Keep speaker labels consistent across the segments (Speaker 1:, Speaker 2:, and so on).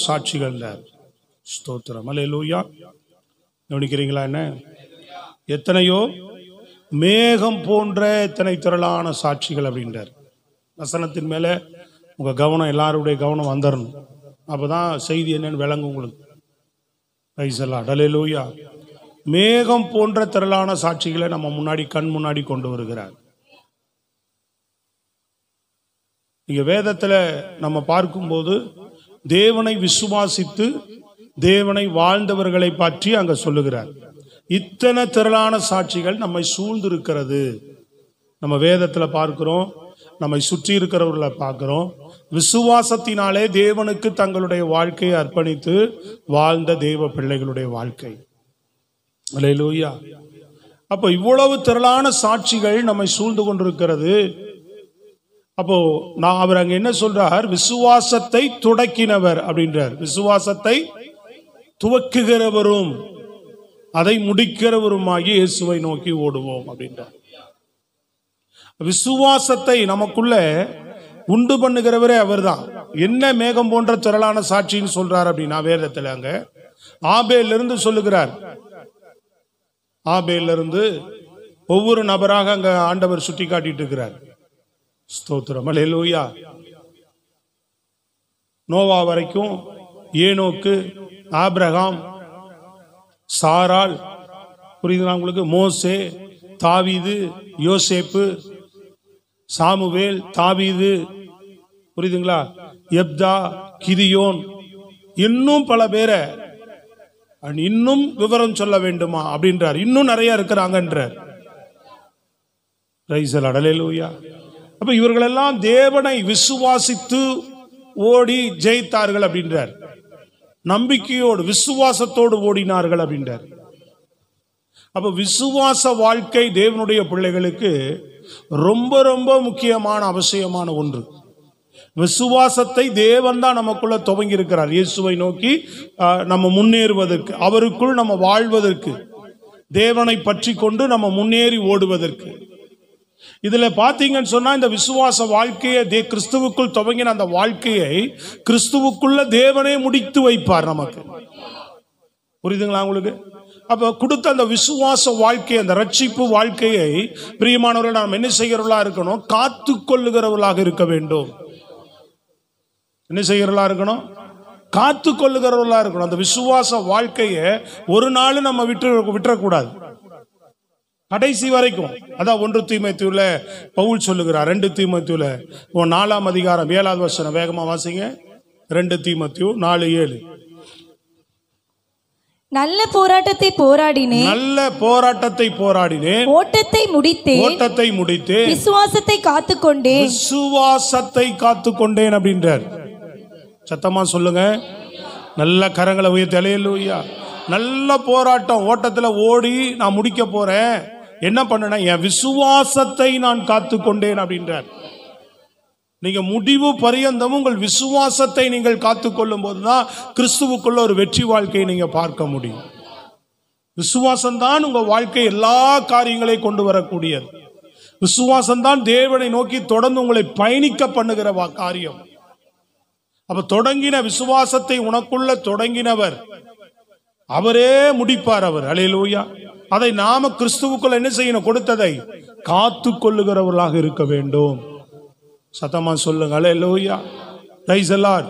Speaker 1: சாட்சிகள். ஸ்தோத்திரம், அல்லேலூயா. கவனிக்கிறீங்களா? என்ன எத்தனையோ மேகம் போன்ற எத்தனை திரளான சாட்சிகள் அப்படின்றார். வசனத்தின் மேல உங்க கவனம், எல்லாருடைய கவனம் வந்துடணும். அப்பதான் செய்தி என்னன்னு விளங்கும் உங்களுக்கு. பிரைஸ் தி லார்ட், அல்லேலூயா. மேகம் போன்ற திரளான சாட்சிகளை நம்ம முன்னாடி, கண் முன்னாடி கொண்டு வருகிறார். இங்க வேதத்துல நம்ம பார்க்கும்போது தேவனை விசுவாசித்து தேவனை வாழ்ந்தவர்களை பற்றி அங்க சொல்லுகிறார். இத்தனை திரளான சாட்சிகள் நம்மை சூழ்ந்திருக்கிறது. நம்ம வேதத்துல பார்க்கிறோம், நம்மை சுற்றி இருக்கிறவர்களை பார்க்கிறோம். விசுவாசத்தினாலே தேவனுக்கு தங்களுடைய வாழ்க்கையை அர்ப்பணித்து வாழ்ந்த தேவ பிள்ளைகளுடைய வாழ்க்கை. அல்லேலூயா. அப்போ இவ்வளவு திரளான சாட்சிகள் நம்மை சூழ்ந்து கொண்டிருக்கிறது. அப்போ அவர் அங்க என்ன சொல்றார்? விசுவாசத்தை துடக்கினவர் அப்படின்றார். விசுவாசத்தை துவக்குகிறவரும் அதை முடிக்கிறவருமாகி இயேசுவை நோக்கி ஓடுவோம் அப்படின்றார். விசுவாசத்தை நமக்குள்ள உண்டு பண்ணுகிறவரே அவர்தான். என்ன மேகம் போன்ற திரளான சாட்சின்னு சொல்றார் அப்படின்னா, வேதத்துல அங்க ஆபேல் இருந்து சொல்லுகிறார். ஆபேல் இருந்து ஒவ்வொரு நபராக அங்க ஆண்டவர் சுட்டி காட்டிட்டு இருக்கிறார். ஸ்தோத்திரம், அல்லேலூயா. நோவா வரைக்கும், ஏனோக்கு, ஆபிரகாம், சாராள், புரியுதுங்களா உங்களுக்கு? மோசே, தாவீது, யோசேப்பு, சாமுவேல், தாவீது, புரியுதுங்களா? எப்தா, கிதியோன், இன்னும் பல பேரை இன்னும் விவரம் சொல்ல வேண்டுமா அப்படின்றார். இன்னும் நிறைய இருக்கிறாங்கன்றார். பிரைஸ் தி லார்ட், அல்லேலூயா. அப்ப இவர்களெல்லாம் தேவனை விசுவாசித்து ஓடி ஜெயித்தார்கள் அப்படின்றார். நம்பிக்கையோடு விசுவாசத்தோடு ஓடினார்கள் அப்படின்றார். அப்ப விசுவாச வாழ்க்கை தேவனுடைய பிள்ளைகளுக்கு ரொம்ப ரொம்ப முக்கியமான அவசியமான ஒன்று. விசுவாசத்தை தேவன் தான் நமக்குள்ள துவங்கி இருக்கிறார். இயேசுவை நோக்கி நம்ம முன்னேறுவதற்கு, அவருக்குள் நம்ம வாழ்வதற்கு, தேவனை பற்றி கொண்டு நம்ம முன்னேறி ஓடுவதற்கு. இதுல பாத்தீங்கன்னு சொன்னா, இந்த விசுவாச வாழ்க்கையை கிறிஸ்துவுக்குள் துவங்கின அந்த வாழ்க்கையை கிறிஸ்துவுக்குள்ள தேவனே முடித்து வைப்பார் நமக்கு. புரியுதுங்களா உங்களுக்கு? அப்ப கொடுத்த அந்த விசுவாச வாழ்க்கை, அந்த ரட்சிப்பு வாழ்க்கையை பிரியமானவர்கள் நாம் என்ன செய்கிறவர்களா இருக்கணும்? காத்து கொள்ளுகிறவர்களாக இருக்க வேண்டும். என்ன செய்கிறவர்களா இருக்கணும்? காத்து கொள்ளுகிறவர்களா இருக்கணும். அந்த விசுவாச வாழ்க்கையை ஒரு நாள் நம்ம விட்டுறக்கூடாது, கடைசி வரைக்கும். அதான் 1 தீமோத்தேயுல பவுல் சொல்லுகிறார். 2 தீமோத்தேயுல 4ஆம் அதிகாரம் 7வது வசனம், வேகமா வாசிங்க. 2 தீமோத்தேயு 4:7.
Speaker 2: நல்ல போராட்டத்தை போராடினேன்,
Speaker 1: நல்ல போராட்டத்தை போராடினேன்,
Speaker 2: ஓட்டத்தை முடித்தேன், விசுவாசத்தை காத்துக்கொண்டேன்,
Speaker 1: விசுவாசத்தை காத்துக்கொண்டேன் அப்படின்றார். சத்தமா சொல்லுங்க, நல்ல கரங்களை உயர்த்தி அல்லேலூயா. நல்ல போராட்டம், ஓட்டத்துல ஓடி நான் முடிக்க போறேன். என்ன பண்ணேன்னா, என் விசுவாசத்தை நான் காத்துக்கொண்டேன் அப்படின்றார். நீங்க முடிவு பரியந்தமும் உங்கள் விசுவாசத்தை நீங்கள் காத்துக்கொள்ளும் போதுதான் கிறிஸ்துவுக்குள்ள ஒரு வெற்றி வாழ்க்கையை நீங்க பார்க்க முடியும். விசுவாசம்தான் உங்க வாழ்க்கை எல்லா காரியங்களையும் கொண்டு வரக்கூடியது. விசுவாசம்தான் தேவனை நோக்கி தொடர்ந்து உங்களை பயணிக்க பண்ணுகிற காரியம். அப்ப தொடங்கின விசுவாசத்தை உனக்குள்ள தொடங்கினவர் அவரே முடிப்பார். அவர், அல்லேலூயா. அதை நாம கிறிஸ்துவுக்குள்ள என்ன செய்யணும்? கொடுத்ததை காத்து கொள்ளுகிறவர்களாக இருக்க வேண்டும். சத்தமா சொல்லுங்க, அல்லேலூயா. Praise the Lord.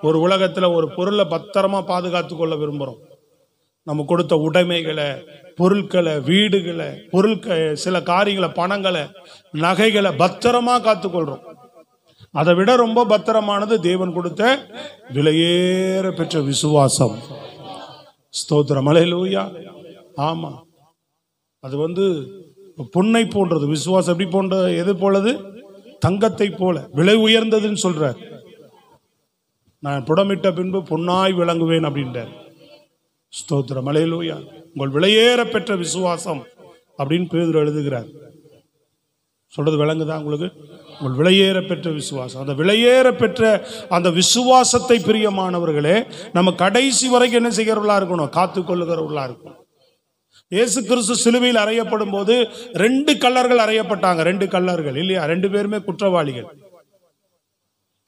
Speaker 1: ஒரு உலகத்துல ஒரு பொருளை பத்திரமா பாதுகாத்து கொள்ள விரும்புறோம். நம்ம கொடுத்த உடைமைகளை, பொருட்களை, வீடுகளை, சில காரியங்களை, பணங்களை, நகைகளை பத்திரமா காத்துக்கொள்றோம். அதை விட ரொம்ப பத்திரமானது தேவன் கொடுத்த விலையேற பெற்ற விசுவாசம். ஸ்தோத்திரம், அல்லேலூயா. ஆமா, அது பொன்னை போன்றது. விசுவாசம் எப்படி போன்ற, எது போலது? தங்கத்தை போல விலை உயர்ந்ததுன்னு சொல்றார். நான் புடமிட்ட பின்பு பொன்னாய் விளங்குவேன் அப்படின்றார். ஸ்தோத்திரம், அல்லேலூயா. உங்கள் விலையேற பெற்ற விசுவாசம் அப்படின்னு பேதுரு எழுதுகிறார். சொல்றது விளங்குதா உங்களுக்கு? உங்கள் விலையேற பெற்ற விசுவாசம். அந்த விலையேற பெற்ற அந்த விசுவாசத்தை பிரியமானவர்களே நம்ம கடைசி வரைக்கும் என்ன செய்கிறவர்களா இருக்கணும்? காத்துக்கொள்ளுகிறவர்களா இருக்கணும். இயேசு கிறிஸ்து சிலுவையில் அறையப்படும் போது 2 கள்ளர்கள் அறையப்பட்டாங்க. 2 கள்ளர்கள் இல்லையா? 2 பேருமே குற்றவாளிகள்.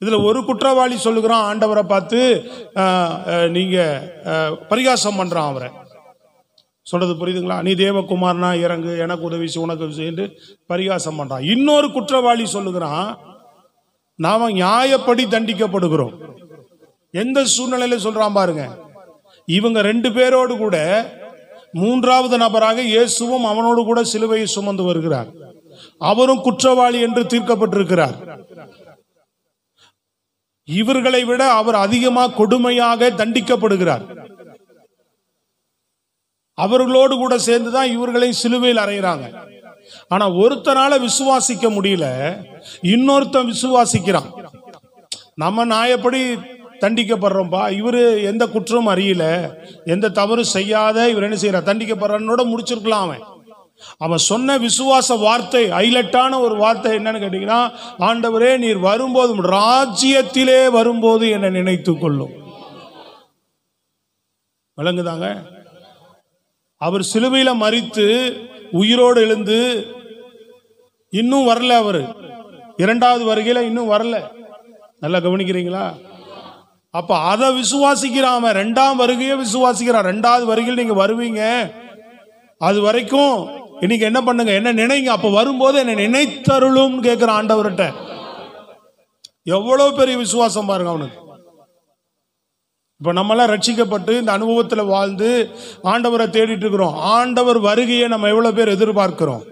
Speaker 1: இதுல ஒரு குற்றவாளி சொல்லுகிறான் ஆண்டவரை பார்த்து, நீங்க பரிகாசம் பண்றான் அவரை. சொல்றது புரியுதுங்களா? நீ தேவகுமாரனா இறங்கு, எனக்கு உதவி உனக்கு என்று பரிகாசம் பண்றான். இன்னொரு குற்றவாளி சொல்லுகிறான், நாம நியாயப்படி தண்டிக்கப்படுகிறோம். எந்த சூழ்நிலையில சொல்றான் பாருங்க. இவங்க 2 பேரோடு கூட 3வது நபராக இயேசுவும் அவனோடு கூட சிலுவையை சுமந்து வருகிறார். அவரும் குற்றவாளி என்று தீர்க்கப்பட்டிருக்கிறார். இவர்களை விட அவர் அதிகமாக கொடுமையாக தண்டிக்கப்படுகிறார். அவர்களோடு கூட சேர்ந்துதான் இவர்களை சிலுவையில் அறையிறாங்க. ஆனா ஒருத்தனால விசுவாசிக்க முடியல, இன்னொருத்தன் விசுவாசிக்கிறான். நம்ம நியாயப்படி தண்டிக்கப்படுறோம்பா, இவரு எந்த குற்றமும் அறியல, எந்த தவறு செய்யாத இவர் என்ன செய்யற தண்டிக்கப்படுறோட முடிச்சிருக்கலாம். அவன் சொன்ன விசுவாச வார்த்தை, ஹைலைட்டான ஒரு வார்த்தை என்னன்னு கேட்டீங்கன்னா, ஆண்டவரே நீர் வரும்போது ராஜ்யத்திலே வரும்போது என்னை நினைத்துக் கொள்ளும். விளங்குதாங்க? அவர் சிலுவையில மரித்து உயிரோடு எழுந்து இன்னும் வரல. அவரு 2வது வருகையில இன்னும் வரல. நல்லா கவனிக்கிறீங்களா? அப்ப அதை விசுவாசிக்கிறான் அவன். 2ஆம் வருகையை விசுவாசிக்கிறான். 2வது வருகையில் நீங்க வருவீங்க, அது வரைக்கும் இன்னைக்கு என்ன பண்ணுங்க, என்ன நினைங்க, அப்ப வரும்போது என்ன நினைத்தருளும் கேட்கிற ஆண்டவர்கிட்ட. எவ்வளவு பெரிய விசுவாசம் பாருங்க அவனுக்கு. இப்ப நம்மளாம் ரட்சிக்கப்பட்டு இந்த அனுபவத்துல வாழ்ந்து ஆண்டவரை தேடிட்டு இருக்கிறோம். ஆண்டவர் வருகையை நம்ம எவ்வளவு பேர் எதிர்பார்க்கிறோம்?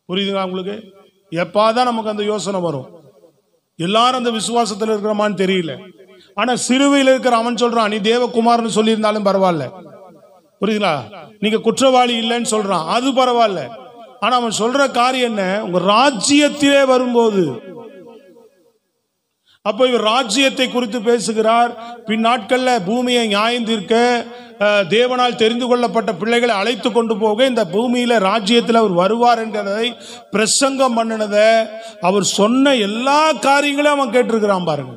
Speaker 1: புரியுதுங்களா உங்களுக்கு? எப்பாதான் நமக்கு அந்த யோசனை வரும். எல்லாரும் அந்த விசுவாசத்துல இருக்கிறோமான்னு தெரியல. ஆனா சிலுவையில் இருக்கிற அவன் சொல்றான், நீ தேவகுமார்னு சொல்லி இருந்தாலும் பரவாயில்ல. புரியுதுங்களா? நீங்க குற்றவாளி இல்லைன்னு சொல்றான், அது பரவாயில்ல. ஆனா அவன் சொல்ற காரியம் என்ன? உங்க ராஜ்யத்திலே வரும்போது. அப்போ இவர் ராஜ்யத்தை குறித்து பேசுகிறார். பின் நாட்கள்ல பூமியை நியாயம் தீர்க்க தேவனால் தெரிந்து கொள்ளப்பட்ட பிள்ளைகளை அழைத்து கொண்டு போக இந்த பூமியில ராஜ்யத்தில் அவர் வருவார் என்கிறதை பிரசங்கம் பண்ணினத அவர் சொன்ன எல்லா காரியங்களையும் அவன் கேட்டிருக்கிறான் பாருங்க.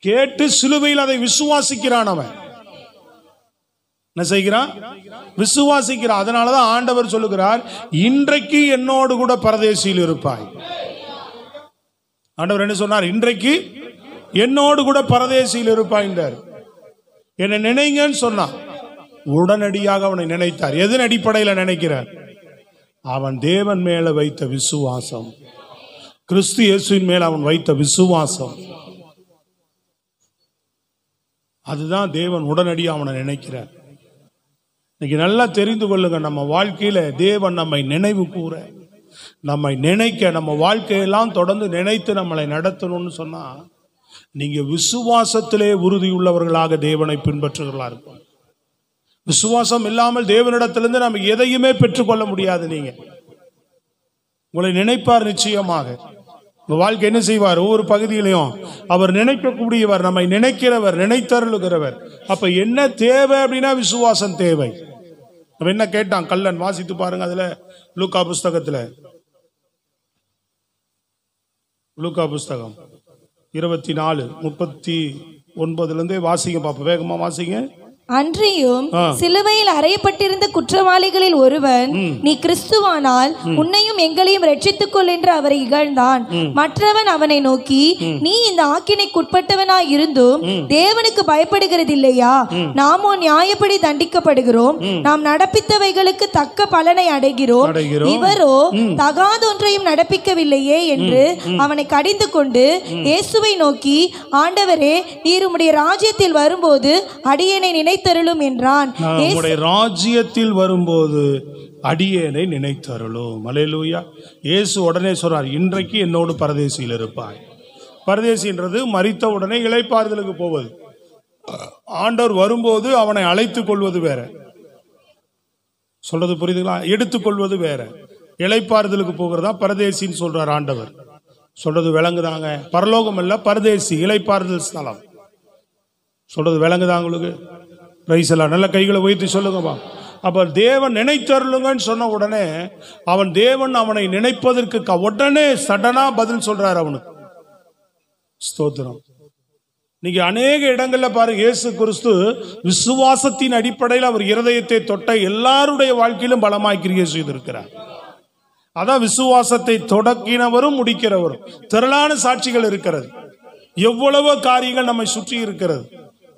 Speaker 1: கேட்டு சிலுவையில் அதை விசுவாசிக்கிறான். அவன் என்ன செய்கிறான்? விசுவாசிக்கிறான். அதனாலதான் ஆண்டவர் சொல்லுகிறார், இன்றைக்கு என்னோடு கூட பரதேசியில் இருப்பாய். ஆண்டவர் என்ன சொன்னார்? இன்றைக்கு என்னோடு கூட பரதேசியில் இருப்பாய். என்னை நினைங்கன்னு சொன்னான். உடனடியாக அவனை நினைத்தார். எதன் அடிப்படையில் நினைக்கிறார்? அவன் தேவன் மேல வைத்த விசுவாசம், கிறிஸ்து இயேசுவின் மேல அவன் வைத்த விசுவாசம், அதுதான் தேவன் உடனடியாக அவனை நினைக்கிறார். இன்னைக்கு நல்லா தெரிந்து கொள்ளுங்க, நம்ம வாழ்க்கையில தேவன் நம்மை நினைவு கூற, நம்மை நினைக்க, நம்ம வாழ்க்கையெல்லாம் தொடர்ந்து நினைத்து நம்மளை நடத்தணும்னு சொன்னா, நீங்க விசுவாசத்திலே உறுதியுள்ளவர்களாக தேவனை பின்பற்றுகிறவர்களா இருக்கும். விசுவாசம் இல்லாமல் தேவனிடத்திலிருந்து நம்ம எதையுமே பெற்றுக்கொள்ள முடியாது. நீங்க உங்களை நினைப்பார் நிச்சயமாக. உங்க வாழ்க்கை என்ன செய்வார்? ஒவ்வொரு பகுதியிலையும் அவர் நினைக்கக்கூடியவர், நம்மை நினைக்கிறவர், நினைத்தருளுகிறவர். அப்ப என்ன தேவை அப்படின்னா விசுவாசம் தேவை. என்ன கேட்டான் கல்லன்? வாசித்து பாருங்க. அதுல லூக்கா புஸ்தகத்துல, லூக்கா புஸ்தகம் 24:39 வாசிங்க பாப்பா, வேகமா வாசிங்க.
Speaker 2: அன்றியும் சிலுவையில் அறையப்பட்டிருந்த குற்றவாளிகளில் ஒருவன், நீ கிறிஸ்துவானால் உன்னையும் எங்களையும் ரட்சித்துக் கொள் என்று அவரை இகழ்ந்தான். மற்றவன் அவனை நோக்கி, நீ இந்த ஆக்கினைக்குட்பட்டவனாய் இருந்தும் தேவனுக்கு பயப்படுகிறது இல்லையா? நாமோ நியாயப்படி தண்டிக்கப்படுகிறோம், நாம் நடப்பித்தவைகளுக்கு தக்க பலனை அடைகிறோம், இவரோ தகாதொன்றையும் நடப்பிக்கவில்லையே என்று அவனை கடிந்து கொண்டு இயேசுவை நோக்கி, ஆண்டவரே, நீர் உம்முடைய ராஜ்யத்தில் வரும்போது அடியேனை நினைத்தருளும் என்றான்.
Speaker 1: ராஜ்யத்தில் வரும்போது அடியேனை நினைத்தருளும். அல்லேலூயா. இயேசு உடனே சொல்றார், இன்றைக்கு என்னோடு பரதேசியில் இருப்பாய். பரதேசின்றது மரித்த உடனே இளைப்பாறுதலுக்கு போவது. ஆண்டவர் வரும்போது அவனை அழைத்துக் கொள்வது வேற. சொல்றது புரியுதுங்களா? எடுத்துக்கொள்வது வேற. இளைப்பாறுதலுக்கு போகிறதா பரதேசின்னு சொல்றார் ஆண்டவர். சொல்றது விளங்குதாங்க? பரலோகம் அல்ல, பரதேசி, இளைப்பாறுதல் ஸ்தலம். சொல்றது விளங்குதா உங்களுக்கு? பிரைஸ்லாம். நல்ல கைகளை வைத்து சொல்லுங்கப்பா. அப்ப தேவன் நினைத்தருளுங்கன்னு சொன்ன உடனே அவன் தேவன் அவனை நினைப்பதற்கு உடனே சடனா பதில் சொல்றாரு அவனுக்கு. ஸ்தோத்திரம். நீங்க அநேக இடங்கள்ல பாருங்க, இயேசு கிறிஸ்து விசுவாசத்தின் அடிப்படையில் அவர் இருதயத்தை தொட்ட எல்லாருடைய வாழ்க்கையிலும் பலமாய் கிரியை செய்திருக்கிறார். அதான் விசுவாசத்தை தொடக்கினவரும் முடிக்கிறவரும். திரளான சாட்சிகள் இருக்கிறது. எவ்வளவோ காரியங்கள் நம்மை சுற்றி இருக்கிறது.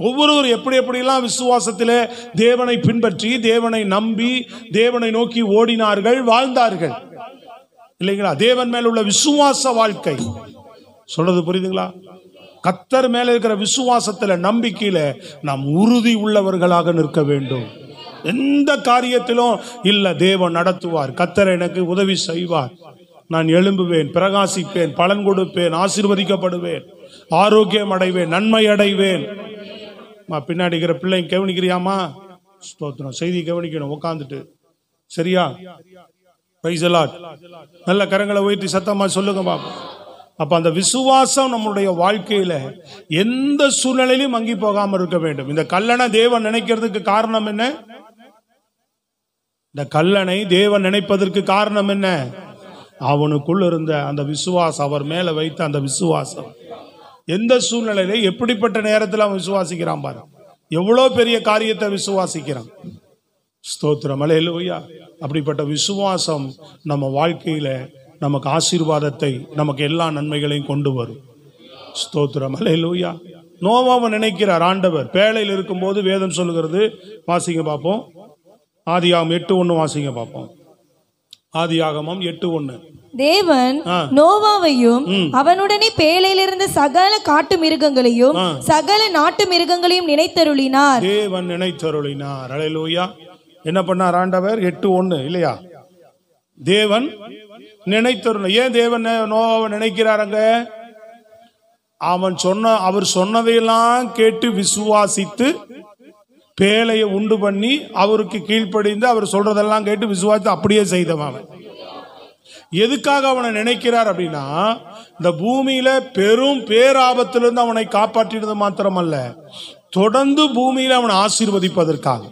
Speaker 1: ஒவ்வொருவரும் எப்படி எப்படிலாம் விசுவாசத்திலே தேவனை பின்பற்றி, தேவனை நம்பி, தேவனை நோக்கி ஓடினார்கள், வாழ்ந்தார்கள் இல்லைங்களா? தேவன் மேல உள்ள விசுவாச வாழ்க்கை. சொல்றது புரியுதுங்களா? கர்த்தர் மேல இருக்கிற விசுவாசத்துல, நம்பிக்கையில நாம் உறுதி உள்ளவர்களாக நிற்க வேண்டும். எந்த காரியத்திலும் இல்ல, தேவன் நடத்துவார், கர்த்தர் எனக்கு உதவி செய்வார், நான் எழும்புவேன், பிரகாசிப்பேன், பலன் கொடுப்பேன், ஆசீர்வதிக்கப்படுவேன், ஆரோக்கியம் அடைவேன், நன்மை அடைவேன். பின்னாடி இருக்கிற பிள்ளைங்க கவனிக்கிறியாமா? ஸ்தோத்திரம். செய்தி கவனிக்கணும் உட்காந்துட்டு. சரியா? Price the Lord. நல்ல கரங்களை உயர்த்தி சத்தமா சொல்லுங்க பாப்பா. அப்ப அந்த விசுவாசம் நம்முடைய வாழ்க்கையில எந்த சூழ்நிலையிலும் மங்கி போகாம இருக்க வேண்டும். இந்த கல்லணை தேவன் நினைக்கிறதுக்கு காரணம் என்ன? இந்த கல்லணை தேவன் நினைப்பதற்கு காரணம் என்ன? அவனுக்குள் இருந்த அந்த விசுவாசம், அவர் மேல வைத்த அந்த விசுவாசம். எந்த சூழ்நிலையில எப்படிப்பட்ட நேரத்தில் அவன் விசுவாசிக்கிறான் பாரு. எவ்வளவு பெரிய காரியத்தை விசுவாசிக்கிறான். ஸ்தோத்திரம். அல்லேலூயா. அப்படிப்பட்ட விசுவாசம் நம்ம வாழ்க்கையில நமக்கு ஆசீர்வாதத்தை, நமக்கு எல்லா நன்மைகளையும் கொண்டு வரும். ஸ்தோத்திரம். அல்லேலூயா. நோவாவை நினைக்கிறார் ஆண்டவர். பேழையில் இருக்கும்போது வேதம் சொல்லுகிறது, வாசிங்க பார்ப்போம். ஆதியாகமம் 8:1 வாசிங்க பார்ப்போம். ஆதியாகமம் 8:1.
Speaker 2: தேவன் நோவாவையும் அவனுடனே பேழையில் இருந்த சகல காட்டு மிருகங்களையும் சகல நாட்டு மிருகங்களையும் நினைத்தருளினார்.
Speaker 1: தேவன் நினைத்தருளினார். அல்லேலூயா. என்ன பண்ணார் ஆண்டவர்? 8:1 இல்லையா? தேவன் நினைத்தருள். ஏன் தேவன் நோவாவை நினைக்கிறாருங்க? அவர் சொன்னதையெல்லாம் கேட்டு விசுவாசித்து பேழையை உண்டு பண்ணி அவருக்கு கீழ்ப்படிந்து அவர் சொல்றதெல்லாம் கேட்டு விசுவாசித்து அப்படியே செய்தவன். எதுக்காக அவனை நினைக்கிறார் அப்படின்னா, இந்த பூமியில பெரும் பேராபத்திலிருந்து அவனை காப்பாற்றினது மாத்திரமல்ல, தொடர்ந்து பூமியில அவனை ஆசீர்வதிப்பதற்காக.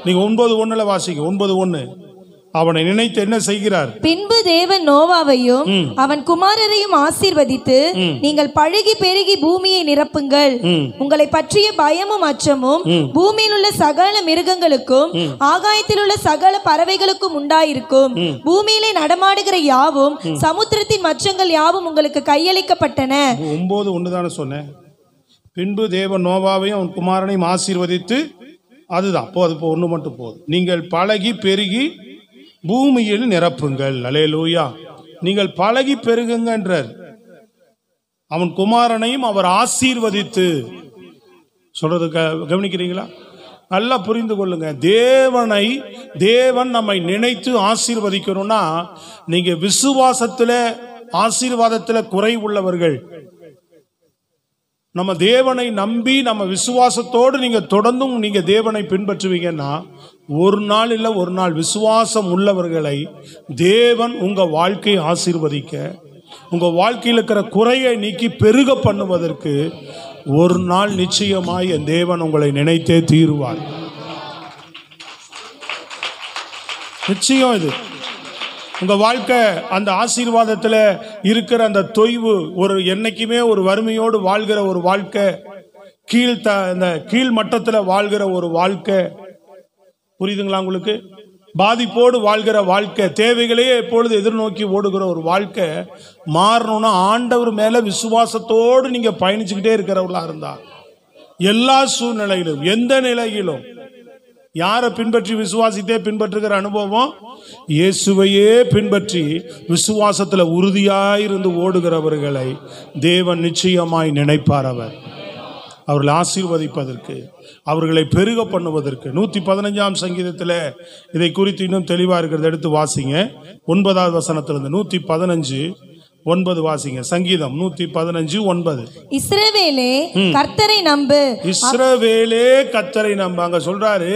Speaker 1: நீங்க 9:1 வாசிங்க. 9:1. அவனை நினைத்து என்ன செய்கிறார்?
Speaker 2: பின்பு தேவன் நோவாவையும் அவன் குமாரரையும் ஆசீர்வதித்து, நீங்கள் பழுகி பெருகி பூமியை நிரப்புங்கள், உங்களை பற்றிய பயமும் அச்சமும் பூமியில் உள்ள சகல மிருகங்களுக்கும் ஆகாயத்தில் உள்ள சகல பறவைகளுக்கும் உண்டாயிருக்கும், பூமியிலே நடமாடுகிற யாவும் சமுத்திரத்தின் மச்சங்கள் யாவும் உங்களுக்கு கையளிக்கப்பட்டன.
Speaker 1: 9:1 தானே சொன்னேன். பின்பு தேவன் நோவாவையும் அவன் குமாரனையும் ஆசீர்வதித்து, அதுதான் போது, 1 மட்டும் போதும். நீங்கள் பழகி பெருகி பூமியில் நிரப்புங்கள். அல்லேலூயா. நீங்கள் பழகி பெருகுங்கன்றார். அவன் குமாரனையும் அவர் ஆசீர்வதித்து. சொல்றது கவனிக்கிறீங்களா? நல்லா புரிந்து கொள்ளுங்க. தேவன் நம்மை நினைத்து ஆசீர்வதிக்கணும்னா, நீங்க விசுவாசத்துல ஆசீர்வாதத்துல குறை உள்ளவர்கள், நம்ம தேவனை நம்பி நம்ம விசுவாசத்தோடு நீங்க தொடர்ந்தும் நீங்க தேவனை பின்பற்றுவீங்கன்னா, ஒரு நாள் இல்ல ஒரு நாள் விசுவாசம் உள்ளவர்களை தேவன் உங்க வாழ்க்கையை ஆசீர்வதிக்க, உங்க வாழ்க்கையில் இருக்கிற குறையை நீக்கி பெருக பண்ணுவதற்கு ஒரு நாள் நிச்சயமாய் என் தேவன் உங்களை நினைத்தே தீருவார். நிச்சயம். இது உங்க வாழ்க்கை அந்த ஆசீர்வாதத்தில் இருக்கிற அந்த தொய்வு, ஒரு என்னைக்குமே ஒரு வறுமையோடு வாழ்கிற ஒரு வாழ்க்கை, கீழ் மட்டத்தில் வாழ்கிற ஒரு வாழ்க்கை, புரியுதுங்களா உங்களுக்கு? பாதிப்போடு வாழ்கிற வாழ்க்கை, தேவைகளையே எப்பொழுது எதிர்நோக்கி ஓடுகிற ஒரு வாழ்க்கை மாறணும்னா, ஆண்டவர் மேல விசுவாசத்தோடு நீங்க பயணிச்சுக்கிட்டே இருக்கிறவர்களா இருந்தா, எல்லா சூழ்நிலையிலும் எந்த நிலையிலும் யாரை பின்பற்றி விசுவாசித்தே பின்பற்றுகிற அனுபவம், இயேசுவையே பின்பற்றி விசுவாசத்துல உறுதியாயிருந்து ஓடுகிறவர்களை தேவன் நிச்சயமாய் நினைப்பார். அவர்களை ஆசீர்வதிப்பதற்கு, அவர்களை பெருக பண்ணுவதற்கு. 115ஆம் சங்கீதத்தில் இதை குறித்து இன்னும் தெளிவா இருக்கிறத எடுத்து வாசிங்க. 9வது வசனத்திலிருந்து 115:9 வாசிங்க. சங்கீதம் 115:9.
Speaker 2: இஸ்ரவேலே கர்த்தரை நம்பு.
Speaker 1: இஸ்ரவேலே கர்த்தரை நம்பு. அங்க சொல்றாரு,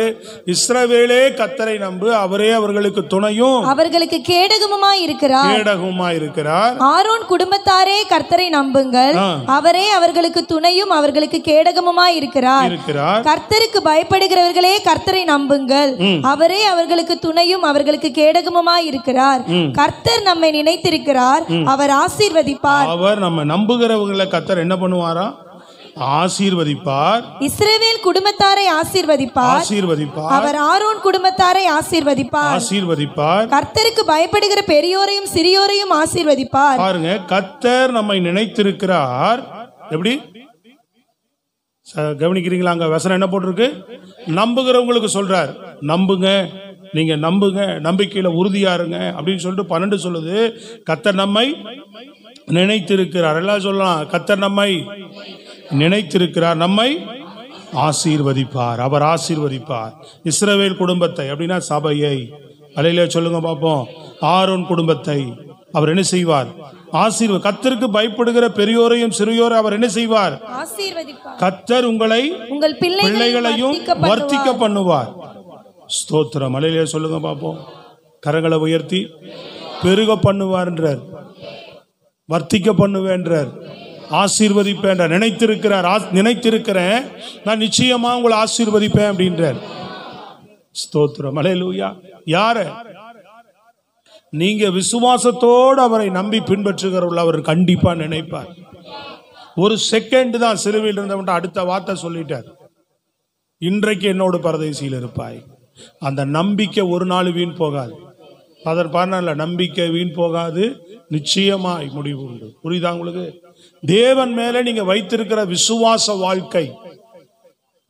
Speaker 1: இஸ்ரவேலே கர்த்தரை நம்பு, அவரே அவர்களுக்கு துணையும் அவர்களுக்கு
Speaker 2: கேடகமுமாய்
Speaker 1: இருக்கிறார்.
Speaker 2: ஆரோன் குடும்பத்தாரே கர்த்தரை நம்புங்கள், அவரே அவர்களுக்கு துணையும் அவர்களுக்கு கேடகமுமாய் இருக்கிறார். கர்த்தருக்கு பயப்படுகிறவர்களே கர்த்தரை நம்புங்கள், அவரே அவர்களுக்கு துணையும் அவர்களுக்கு கேடகமுமாய் இருக்கிறார். கர்த்தர் நம்மை நினைத்திருக்கிறார், அவர் ஆசீர்வதிப்பார்.
Speaker 1: அவர் நம்ம நம்புகிறவங்களை கர்த்தர் என்ன பண்ணுவாரா? ஆசீர்வதிப்பார்.
Speaker 2: இஸ்ரவேல் குடும்பத்தாரை ஆசீர்வதிப்பார்.
Speaker 1: ஆசீர்வதிப்பார்.
Speaker 2: அவர் ஆரோன் குடும்பத்தாரை ஆசீர்வதிப்பார்.
Speaker 1: ஆசீர்வதிப்பார்.
Speaker 2: கர்த்தருக்கு பயப்படுகிற பெரியோரையும் சிறியோரையும் ஆசீர்வதிப்பார்.
Speaker 1: பாருங்க, கர்த்தர் நம்மை நினைத்திருக்கிறார். எப்படி கவனிக்கிறீங்களா? அங்க வசனம் என்ன போட்டிருக்கு? நம்புகிறவங்களுக்கு சொல்றார். நம்புங்க, நீங்க நம்புங்க, நம்பிக்கையில உறுதியா இருங்க அப்படின்னு சொல்லிட்டு 12 சொல்லுது. கர்த்தர் நம்மை நினைத்திருக்கிறார். எல்லாம் சொல்லலாம், கர்த்தர் நம்மை நினைத்திருக்கிறார், நம்மை ஆசீர்வதிப்பார். அவர் ஆசீர்வதிப்பார் இஸ்ரவேல் குடும்பத்தை, அப்படின்னா சபையை. அல்லேலூயா சொல்லுங்க பாப்போம். ஆரோன் குடும்பத்தை அவர் என்ன செய்வார்? ஆசீர்வாத. கர்த்தருக்கு பயப்படுகிற பெரியோரையும் சிறியோரையும் அவர் என்ன செய்வார்?
Speaker 2: ஆசீர்வதிப்பார்.
Speaker 1: கர்த்தர் உங்களை
Speaker 2: உங்கள்
Speaker 1: பிள்ளைகளையும் வர்த்திக்க பண்ணுவார். ஸ்தோத்திரம். அல்லேலூயா சொல்லுங்க பாப்போம். கரங்களை உயர்த்தி. பெருக பண்ணுவார்ன்றார், வர்த்திக்க பண்ணுவேன்றார், ஆசீர்வதிப்பேன். நினைத்திருக்கிறார். நினைத்திருக்கிறேன், நான் நிச்சயமா உங்களை ஆசீர்வதிப்பேன் அப்படின்றார். ஸ்தோத்திரம். அல்லேலூயா. யார? நீங்க விசுவாசத்தோடு அவரை நம்பி பின்பற்றுகிறவர்கள் அவர் கண்டிப்பா நினைப்பார். ஒரு செகண்ட் தான் சிலுவையில் இருந்தவன் அடுத்த வார்த்தை சொல்லிட்டார், இன்றைக்கு என்னோடு பரதேசியில் இருப்பாய். அந்த நம்பிக்கை ஒரு நாள் வீண் போகாது. அதன் பாருங்க, நம்பிக்கை வீண் போகாது, நிச்சயமாய் முடிவு உண்டு. புரியுதா உங்களுக்கு? தேவன் மேல நீங்க வைத்திருக்கிற விசுவாச வாழ்க்கை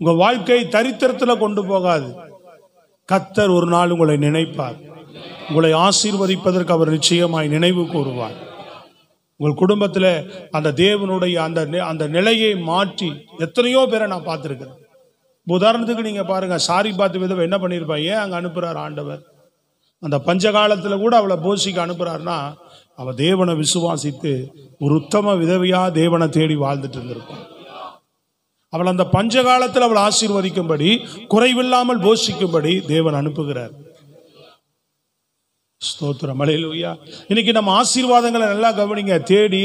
Speaker 1: உங்க வாழ்க்கை தரித்திரத்துல கொண்டு போகாது. கர்த்தர் ஒரு நாள் உங்களை நினைப்பார். உங்களை ஆசீர்வதிப்பதற்கு அவர் நிச்சயமாய் நினைவு கூறுவார். உங்கள் குடும்பத்தில் அந்த தேவனுடைய அந்த நிலையை மாற்றி எத்தனையோ பேரை நான் பார்த்துருக்கிறேன். உதாரணத்துக்கு நீங்க பாருங்க, சாரி பார்த்து விதவை என்ன பண்ணியிருப்பா? ஏன் அங்க அனுப்புறார் ஆண்டவர்? அந்த பஞ்ச காலத்துல கூட அவளை போஷிக்க அனுப்புறாருன்னா அவ தேவனை விசுவாசித்து ஒரு உத்தம விதவையா தேவனை தேடி வாழ்ந்துட்டு இருந்திருப்பான். அவள் அந்த பஞ்ச காலத்தில் அவள் ஆசீர்வதிக்கும்படி, குறைவில்லாமல் போஷிக்கும்படி தேவன் அனுப்புகிறார். ஸ்தோத்திரம். அல்லேலூயா. இன்னைக்கு நம்ம ஆசீர்வாதங்களை நல்லா கவனிங்க. தேடி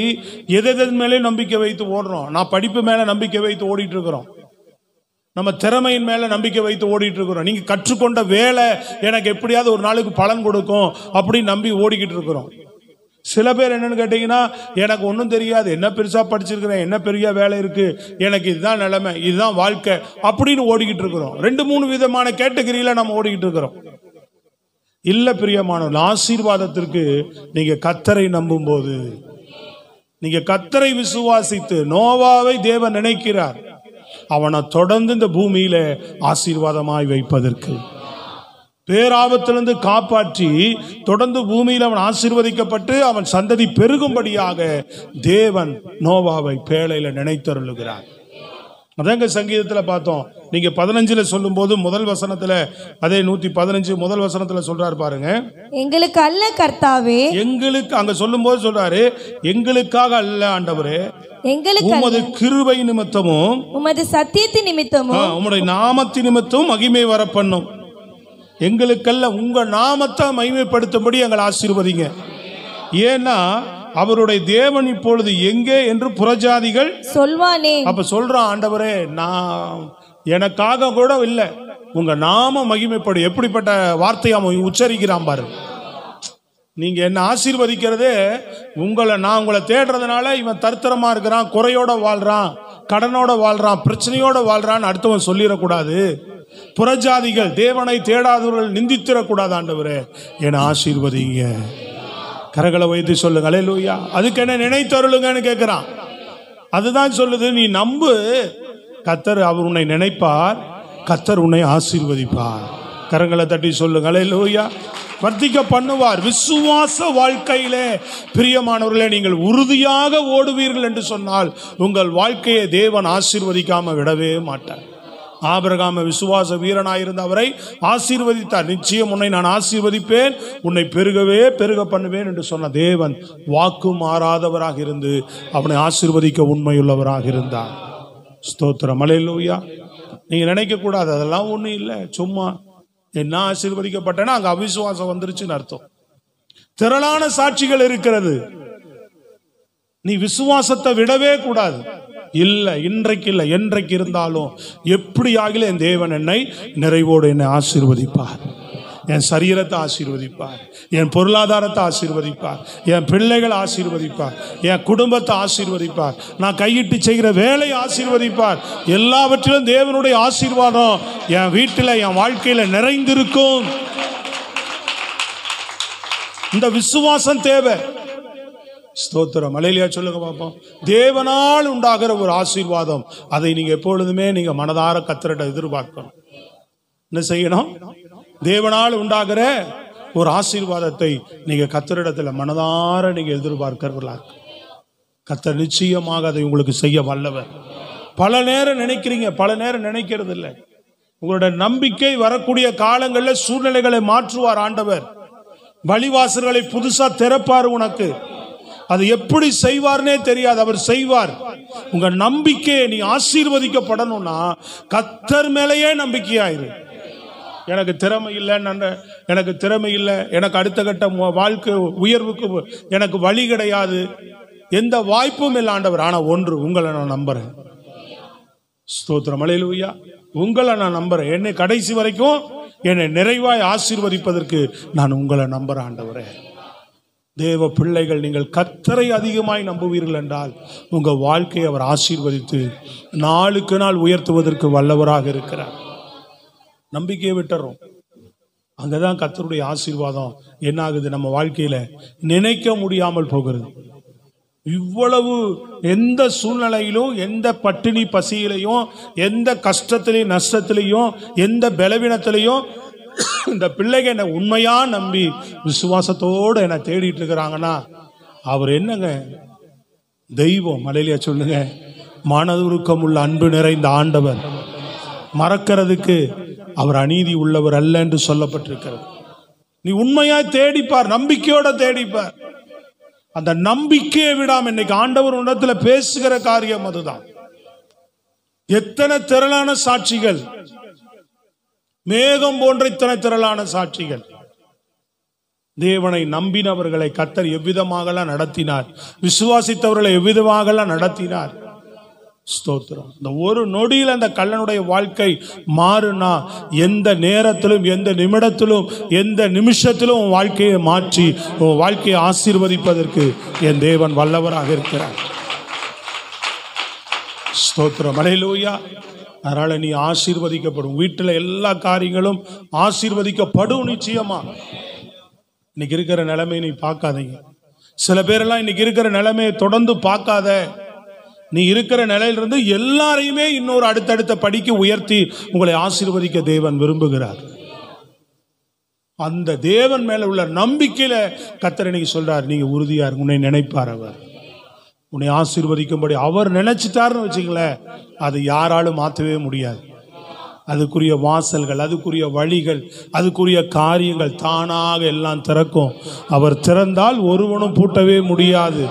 Speaker 1: எதன் மேலே நம்பிக்கை வைத்து ஓடுறோம்? நான் படிப்பு மேல நம்பிக்கை வைத்து ஓடிட்டு இருக்கிறோம், நம்ம திறமையின் மேல நம்பிக்கை வைத்து ஓடிட்டு இருக்கிறோம். நீங்க கற்றுக்கொண்ட வேலை எனக்கு எப்படியாவது ஒரு நாளுக்கு பலன் கொடுக்கும் அப்படின்னு நம்பி ஓடிக்கிட்டு இருக்கிறோம். சில பேர் என்னன்னு கேட்டீங்கன்னா, எனக்கு ஒன்றும் தெரியாது, என்ன பெருசா படிச்சிருக்கிறேன், என்ன பெரிய வேலை இருக்கு, எனக்கு இதுதான் நிலைமை, இதுதான் வாழ்க்கை அப்படின்னு ஓடிக்கிட்டு இருக்கிறோம். 2-3 விதமான கேட்டகரியில நம்ம ஓடிக்கிட்டு இருக்கிறோம். இல்ல பிரியமானவர்கள், ஆசீர்வாதத்திற்கு நீங்க கர்த்தரை நம்பும் போது, நீங்க கர்த்தரை விசுவாசித்து, நோவாவை தேவன் நினைக்கிறார், அவனை தொடர்ந்து இந்த பூமியில ஆசீர்வாதமாய் வைப்பதற்கு, பேராபத்திலிருந்து காப்பாற்றி தொடர்ந்து பூமியில் அவன் ஆசீர்வதிக்கப்பட்டு அவன் சந்ததி பெருகும்படியாக தேவன் நோவாவை பேழையில நினைத்தருளுகிறார். அதாங்க சங்கீதத்தில் பார்த்தோம். நீங்க 15 சொல்லும் போது முதல் வசனத்துல, அதே 115 முதல் வசனத்துல சொல்றாரு பாருங்க, எங்களுக்கு
Speaker 2: அல்ல கர்த்தாவே,
Speaker 1: எங்களுக்கு அங்க சொல்லும் போது சொல்றாரு, எங்களுக்காக அல்ல ஆண்டவரே,
Speaker 2: எங்களுக்கு
Speaker 1: உமது கிருபை நிமித்தமும்
Speaker 2: உமது சத்தியத்தின் நிமித்தமும்
Speaker 1: உம்முடைய நாமத்தின் நிமித்தமும் மகிமை வர பண்ணும். எங்களுக்கல்ல, உங்க நாமத்தை மகிமைப்படுத்தும்படி எங்களை ஆசீர்வதிங்க. ஏன்னா அவருடைய தேவன் இப்பொழுது எங்கே என்று புறஜாதிகள்
Speaker 2: சொல்வானே.
Speaker 1: அப்ப சொல்றான், ஆண்டவரே நான் எனக்காக கூட இல்லை, உங்க நாம மகிமைப்படும். எப்படிப்பட்ட வார்த்தையை அவன் உச்சரிக்கிறான் பாரு. நீங்க என்ன ஆசீர்வதிக்கிறதே நான் உங்களை தேடுறதுனால இவன் தரித்திரமா இருக்கிறான், குறையோட வாழ்றான், கடனோட வாழ்றான், பிரச்சனையோட வாழ்றான்னு அடுத்தவன் சொல்லிடக்கூடாது. புறஜாதிகள் தேவனை தேடாதவர்கள் நிந்தித்திடக்கூடாது. ஆண்டவரே என்னை ஆசீர்வதிங்க. கரங்களை வைத்து சொல்லுங்க அல்லேலூயா. அதுக்கு என்ன நினைத்தருளுங்கன்னு கேட்கிறான். அதுதான் சொல்லுது, நீ நம்பு, கர்த்தர் அவர் உன்னை நினைப்பார், கர்த்தர் உன்னை ஆசீர்வதிப்பார். கரங்களை தட்டி சொல்லுங்க அல்லேலூயா. வர்த்திக்க பண்ணுவார். விசுவாச வாழ்க்கையிலே பிரியமானவர்களே, நீங்கள் உறுதியாக ஓடுவீர்கள் என்று சொன்னால் உங்கள் வாழ்க்கையை தேவன் ஆசீர்வதிக்காம விடவே மாட்டார். ஆபிரகாம் விசுவாச வீரனாயிருந்த அவரை ஆசீர்வதித்தார். நிச்சயம் உன்னை நான் ஆசீர்வதிப்பேன், உன்னை பெருகவே பெருக பண்ணுவேன் என்று சொன்ன தேவன் வாக்கு மாறாதவராக இருந்து அவனை ஆசீர்வதிக்க உண்மையுள்ளவராக இருந்தார். ஸ்தோத்திரம். அல்லேலூயா. நீங்க நினைக்க கூடாது அதெல்லாம் ஒண்ணும் இல்லை, சும்மா என்ன ஆசீர்வதிக்கப்பட்டேன்னா அங்க அவிசுவாசம் வந்துருச்சுன்னு அர்த்தம். திரளான சாட்சிகள் இருக்கிறது. நீ விசுவாசத்தை விடவே கூடாது. இல்லை, இன்றைக்கு இல்லை, என்றைக்கு இருந்தாலும் எப்படி ஆகல என் தேவன் என்னை நிறைவோடு என்னை ஆசீர்வதிப்பார். என் சரீரத்தை ஆசீர்வதிப்பார், என் பொருளாதாரத்தை ஆசீர்வதிப்பார், என் பிள்ளைகளை ஆசீர்வதிப்பார், என் குடும்பத்தை ஆசீர்வதிப்பார், நான் கையிட்டு செய்கிற வேலையை ஆசீர்வதிப்பார். எல்லாவற்றிலும் தேவனுடைய ஆசீர்வாதம் என் வீட்டில் என் வாழ்க்கையில நிறைந்திருக்கும். இந்த விசுவாசம் தேவை. ஸ்தோத்திரம். அல்லேலூயா சொல்லுங்க பாப்போம். தேவனால் உண்டாகிற ஒரு ஆசீர்வாதம், அதை நீங்க எப்பொழுதுமே நீங்க மனதார கர்த்தரிடம் எதிர்பார்க்கணும். என்ன செய்யணும்? தேவனால் உண்டாகிற ஒரு ஆசீர்வாதத்தை நீங்க கர்த்தரிடத்துல மனதார நீங்க எதிர்பார்க்கிறவர்களா இருக்கு. கர்த்தர் நிச்சயமாக அதை உங்களுக்கு செய்ய வல்லவர். பல நேரம் நினைக்கிறீங்க, பல நேரம் நினைக்கிறது இல்லை. உங்களோட நம்பிக்கை வரக்கூடிய காலங்களில் சூழ்நிலைகளை மாற்றுவார் ஆண்டவர். வழிவாசல்களை புதுசா திறப்பார். உனக்கு அது எப்படி செய்வார்னே தெரியாது, அவர் செய்வார். உங்க நம்பிக்கையை நீ ஆசீர்வதிக்கப்படணும்னா கர்த்தர் மேலேயே நம்பிக்கையாயிரு. எனக்கு திறமை இல்லை, எனக்கு திறமை இல்லை, எனக்கு அடுத்த கட்ட வாழ்க்கை உயர்வுக்கு எனக்கு வழி கிடையாது, எந்த வாய்ப்பும் இல்லை ஆண்டவர். ஆனா ஒன்று, உங்களை நான் நம்புறேன். ஸ்தோத்திரம். அல்லேலூயா. உங்களை நான் நம்புறேன். என்னை கடைசி வரைக்கும் என்னை நிறைவாய் ஆசீர்வதிப்பதற்கு நான் உங்களை நம்புறேன் ஆண்டவரே. தேவ பிள்ளைகள், நீங்கள் கர்த்தரை அதிகமாய் நம்புவீர்கள் என்றால் உங்க வாழ்க்கையை அவர் ஆசீர்வதித்து நாளுக்கு நாள் உயர்த்துவதற்கு வல்லவராக இருக்கிறார். நம்பிக்கையை விட்டுறோம், அங்கதான் கர்த்தருடைய ஆசீர்வாதம் என்ன ஆகுது? நம்ம வாழ்க்கையில நினைக்க முடியாமல் போகிறது. இவ்வளவு எந்த சூழ்நிலையிலும், எந்த பட்டினி பசியிலையும், எந்த கஷ்டத்திலையும், நஷ்டத்திலையும், எந்த பலவீனத்திலையும் இந்த பிள்ளைங்க என்னை உண்மையா நம்பி விசுவாசத்தோடு என்னை தேடிட்டு இருக்கிறாங்கன்னா அவர் என்னங்க? தெய்வம். அல்லேலூயா சொல்லுங்க. மனதுருக்கம் உள்ள அன்பு நிறைந்த ஆண்டவர். மறக்கிறதுக்கு அவர் அநீதி உள்ளவர் அல்ல என்று சொல்லப்பட்டிருக்கிறது. நீ உண்மையாய் தேடிப்பார், நம்பிக்கையோட தேடிப்பார். அந்த நம்பிக்கையை விடாம இன்னைக்கு ஆண்டவர் உன்னத்துல பேசுகிற காரியம் அதுதான். எத்தனை திரளான சாட்சிகள், மேகம் போன்ற இத்தனை திரளான சாட்சிகள். தேவனை நம்பினவர்களை கர்த்தர் எவ்விதமாக நடத்தினார், விசுவாசித்தவர்களை எவ்விதமாக நடத்தினார். ஸ்தோத்திரம். இந்த ஒரு நொடியில் அந்த கள்ளனுடைய வாழ்க்கை மாறுனா எந்த நேரத்திலும், எந்த நிமிடத்திலும், எந்த நிமிஷத்திலும் உன் வாழ்க்கையை மாற்றி உன் வாழ்க்கையை ஆசீர்வதிப்பதற்கு என் தேவன் வல்லவராக இருக்கிறார். ஸ்தோத்திரம். அல்லேலூயா. அதனால நீ ஆசீர்வதிக்கப்படும். வீட்டில் எல்லா காரியங்களும் ஆசீர்வதிக்கப்படும் நிச்சயமா. இன்னைக்கு இருக்கிற நிலைமையை நீ பார்க்காதீங்க. சில பேரெல்லாம் இன்னைக்கு இருக்கிற நிலைமையை தொடர்ந்து பார்க்காத. நீ இருக்கிற நிலையிலிருந்து எல்லாரையுமே இன்னொரு அடுத்தடுத்த படிக்கு உயர்த்தி உங்களை ஆசீர்வதிக்க தேவன் விரும்புகிறார். அந்த தேவன் மேல உள்ள நம்பிக்கையில கர்த்தர் இன்னைக்கு சொல்றார், நீங்க உறுதியா இருங்க. உன்னை நினைப்பார் அவர், உன்னை ஆசீர்வதிக்கும்படி அவர் நினைச்சிட்டாருன்னு வச்சுங்களேன், அது யாராலும் மாற்றவே முடியாது. அதுக்குரிய வாசல்கள், அதுக்குரிய வழிகள், அதுக்குரிய காரியங்கள் தானாக எல்லாம் திறக்கும். அவர் திறந்தால் ஒருவனும் பூட்டவே முடியாது,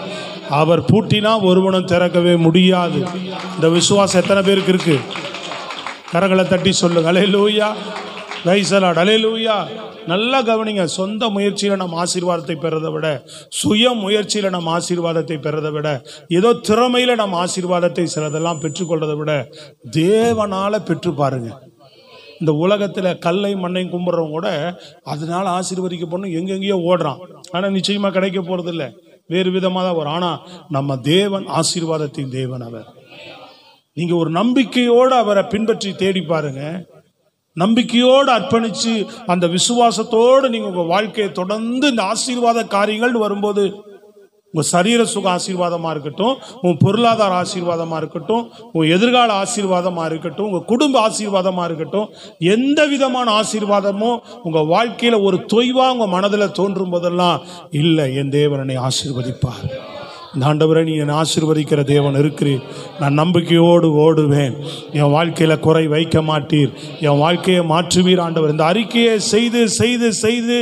Speaker 1: அவர் பூட்டினா ஒருவனும் திறக்கவே முடியாது. இந்த விசுவாசம் எத்தனை பேருக்கு இருக்கு? கரங்களை தட்டி சொல்லுங்க. Hallelujah. Praise the lord. Hallelujah. நல்லா கவனிங்க. சொந்த முயற்சியில நம்ம ஆசீர்வாதத்தை பெறதை விட, சுய முயற்சியில நம்ம ஆசீர்வாதத்தை பெறதை விட, ஏதோ திறமையில நம்ம ஆசீர்வாதத்தை சிலதெல்லாம் பெற்றுக்கொள்றதை விட தேவனால பெற்று பாருங்க. இந்த உலகத்துல கல்லை மண்ணையும் கும்பிட்றவங்க கூட அதனால ஆசீர்வதிக்கப்படணும் எங்கெங்கேயோ ஓடுறான். ஆனா நிச்சயமா கிடைக்க போறது இல்லை, வேறு விதமாக தான் வரும். ஆனா நம்ம தேவன் ஆசீர்வாதத்தின் தேவன் அவர். நீங்க ஒரு நம்பிக்கையோடு அவரை பின்பற்றி தேடி பாருங்க. நம்பிக்கையோடு அர்ப்பணிச்சு அந்த விசுவாசத்தோடு நீங்க உங்க வாழ்க்கையை தொடர்ந்து இந்த ஆசீர்வாத காரியங்கள் வரும்போது, உங்க சரீர சுக ஆசீர்வாதமா இருக்கட்டும், உன் பொருளாதார ஆசீர்வாதமா இருக்கட்டும், உன் எதிர்கால ஆசீர்வாதமா இருக்கட்டும், உங்க குடும்ப ஆசீர்வாதமா இருக்கட்டும், எந்த விதமான ஆசீர்வாதமும் உங்க வாழ்க்கையில ஒரு தொய்வா உங்க மனதில் தோன்றும் போதெல்லாம், இல்லை என் தேவனை ஆசீர்வதிப்பார். ஆண்டவரே, நீ என்னை ஆசீர்வதிக்கிற தேவன் இருக்கிறீர், நான் நம்பிக்கையோடு ஓடுவேன், என் வாழ்க்கையில குறை வைக்க மாட்டீர், என் வாழ்க்கையை மாற்றுவீர் ஆண்டவர். இந்த அறிக்கையை செய்து செய்து செய்து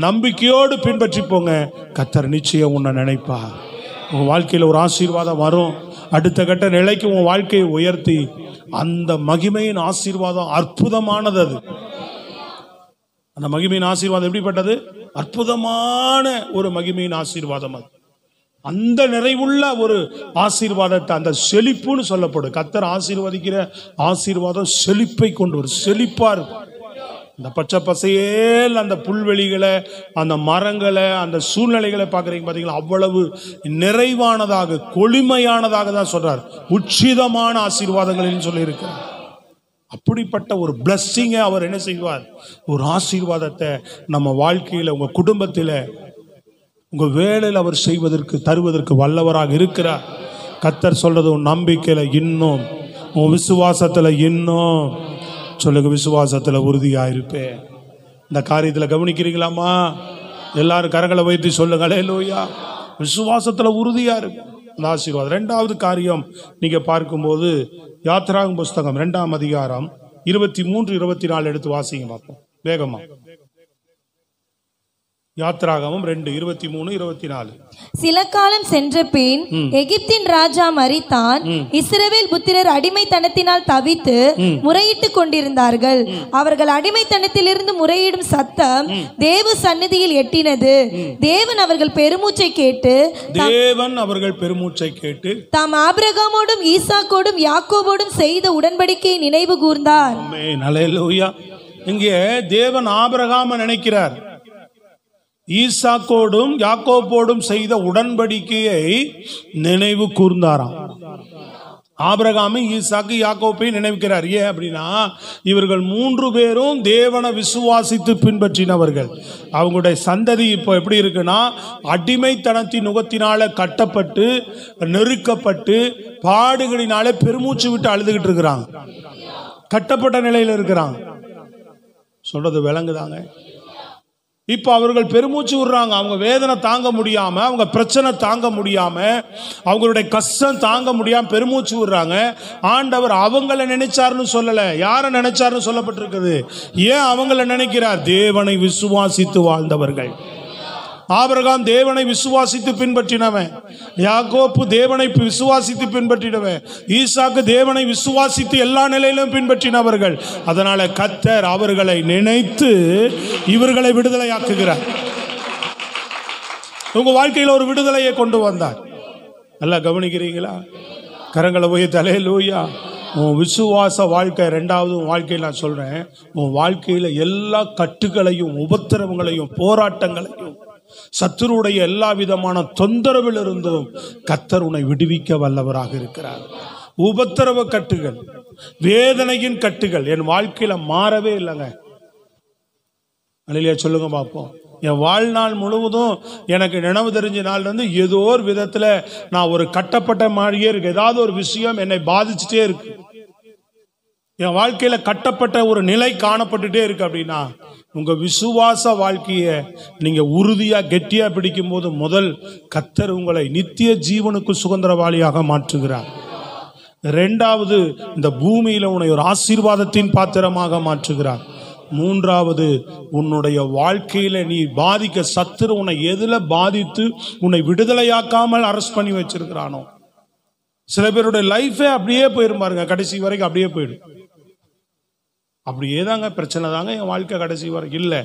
Speaker 1: நம்பிக்கையோடு பின்பற்றி போங்க. கர்த்தர் நிச்சயம் உன்னை நினைப்பார். உன் வாழ்க்கையில் ஒரு ஆசீர்வாதம் வரும். அடுத்த கட்ட நிலைக்கு உன் வாழ்க்கையை உயர்த்தி அந்த மகிமையின் ஆசீர்வாதம் அற்புதமானது. அது அந்த மகிமையின் ஆசீர்வாதம் எப்படிப்பட்டது? அற்புதமான ஒரு மகிமையின் ஆசீர்வாதம். அது அந்த நிறைவுள்ள ஒரு ஆசீர்வாதத்தை, அந்த செழிப்புன்னு சொல்லப்படும். கர்த்தர் ஆசீர்வதிக்கிற ஆசீர்வாதம் செழிப்பை கொண்டு வரும். செழிப்பா இருக்கும். அந்த பச்சை பசையேல் அந்த புல்வெளிகளை, அந்த மரங்களை, அந்த சூழ்நிலைகளை பார்க்குறீங்க பார்த்தீங்களா, அவ்வளவு நிறைவானதாக கொளிமையானதாக தான் சொல்றார். உச்சிதமான ஆசீர்வாதங்களில் சொல்லியிருக்கிறார். அப்படிப்பட்ட ஒரு பிளஸ்ஸிங்கை அவர் என்ன செய்வார், ஒரு ஆசீர்வாதத்தை நம்ம வாழ்க்கையில், உங்கள் குடும்பத்தில், உங்கள் வேலையில் அவர் செய்வதற்கு, தருவதற்கு வல்லவராக இருக்கிறார். கர்த்தர் சொல்றது, உன் நம்பிக்கையில் இன்னும், உன் விசுவாசத்தில் இன்னும் சொல்லுங்க, விசுவாசத்தில் உறுதியாக இருப்பேன். இந்த காரியத்தில் கவனிக்கிறீங்களாமா? எல்லாரும் கரங்களை வைத்து சொல்லுங்க, அல்லேலூயா. விசுவாசத்தில் உறுதியாக இருக்கு அந்த ஆசீர்வாதம். ரெண்டாவது காரியம் நீங்கள் பார்க்கும்போது, யாத்திராகமம் புஸ்தகம் 2ஆம் அதிகாரம் 23, 24 எடுத்து வாசிங்க பார்ப்போம் வேகமா. யாத்திராகமம் 2, 23, 24.
Speaker 2: சில காலம் சென்ற பின் எகிப்தின் ராஜா மரித்தான். இஸ்ரவேல் புத்திரர் அடிமைத்தனத்தினால் தவித்து முறையிட்டுக் கொண்டிருந்தார்கள். அவர்கள் அடிமைத்தனத்திலிருந்து முறையிடும் சத்தம் தேவ சந்நிதியில் எட்டினது. தேவன் அவர்கள் பெருமூச்சை கேட்டு தாம் ஆபிரகாமோடும் ஈசாக்கோடும் யாக்கோபோடும் செய்த உடன்படிக்கையை நினைவு கூர்ந்தார்.
Speaker 1: இங்கே தேவன் ஆபிரகாமை நினைக்கிறார். ஈசாக்கோடும் யாக்கோபோடும் செய்த உடன்படிக்கையை நினைவு கூர்ந்தாராம். ஆபிரகாமை, ஈசாக்கு, யாக்கோப்பை நினைவுக்கிறார். ஏன் அப்படின்னா, இவர்கள் 3 பேரும் தேவனை விசுவாசித்து பின்பற்றினவர்கள். அவங்களுடைய சந்ததி இப்போ எப்படி இருக்குன்னா, அடிமைத்தனத்தின் நுகத்தினால கட்டப்பட்டு, நெருக்கப்பட்டு, பாடுகளினாலே பெருமூச்சு விட்டு அழுதுகிட்டு இருக்கிறாங்க. கட்டப்பட்ட நிலையில் இருக்கிறாங்க. சொல்றது விளங்குதாங்க? இப்போ அவர்கள் பெருமூச்சு விடுறாங்க. அவங்க வேதனை தாங்க முடியாம, அவங்க பிரச்சனை தாங்க முடியாம, அவங்களுடைய கஷ்டம் தாங்க முடியாம பெருமூச்சு விடுறாங்க. ஆண்டவர் அவங்கள நினைச்சாருன்னு சொல்லல, யாரை நினைச்சாருன்னு சொல்லப்பட்டிருக்குது. ஏன் அவங்கள நினைக்கிறார்? தேவனை விசுவாசித்து வாழ்ந்தவர்கள். ஆபிரகாம் தேவனை விசுவாசித்து பின்பற்றினவன், யாக்கோப்பு தேவனை விசுவாசித்து பின்பற்றினவன், ஈசாக்கு தேவனை விசுவாசித்து எல்லா நிலையிலும் பின்பற்றினவர்கள். அதனால கர்த்தர் அவர்களை நினைத்து இவர்களை விடுதலையாக்குகிறார். உங்க வாழ்க்கையில் ஒரு விடுதலையை கொண்டு வந்தார். நல்லா கவனிக்கிறீங்களா? கரங்களை போய் அல்லேலூயா. உன் விசுவாச வாழ்க்கை, ரெண்டாவது உன் வாழ்க்கையில் நான் சொல்றேன், உன் வாழ்க்கையில் எல்லா கட்டுகளையும், உபத்திரவங்களையும், போராட்டங்களையும், சத்துருடைய எல்லா விதமான தொந்தரவில் இருந்தும் கர்த்தர் உன்னை விடுவிக்க வல்லவராக இருக்கிறார். உபத்திரவ கட்டுகள், வேதனையின் கட்டுகள் என் வாழ்க்கையில மாறவே இல்லைங்க. அல்லேலூயா சொல்லுங்க பார்ப்போம். என் வாழ்நாள் முழுவதும் எனக்கு நினைவு தெரிஞ்ச நாள் இருந்து ஏதோ ஒரு விதத்துல நான் ஒரு கட்டப்பட்ட மாதிரியே இருக்கு. ஏதாவது ஒரு விஷயம் என்னை பாதிச்சுட்டே இருக்கு. என் வாழ்க்கையில கட்டப்பட்ட ஒரு நிலை காணப்பட்டுட்டே இருக்கு. அப்படின்னா உங்க விசுவாச வாழ்க்கையை நீங்க உறுதியா கெட்டியா பிடிக்கும் போது, முதல் கர்த்தர் உங்களை நித்திய ஜீவனுக்கு சுதந்திரவாளியாக மாற்றுகிறார். ரெண்டாவது, இந்த பூமியில உன்னை ஒரு ஆசீர்வாதத்தின் பாத்திரமாக மாற்றுகிறார். மூன்றாவது, உன்னுடைய வாழ்க்கையில நீ பாதிக்க, சத்துரு உன்னை எதுல பாதித்து உன்னை விடுதலையாக்காமல் அரெஸ்ட் பண்ணி வச்சிருக்கிறானோ, சில பேருடைய லைஃபே அப்படியே போயிரும் பாருங்க, கடைசி வரைக்கும் அப்படியே போயிடும். அப்படியே தாங்க பிரச்சனை தாங்க என் வாழ்க்கை கடைசி வரைக்கும். இல்லை,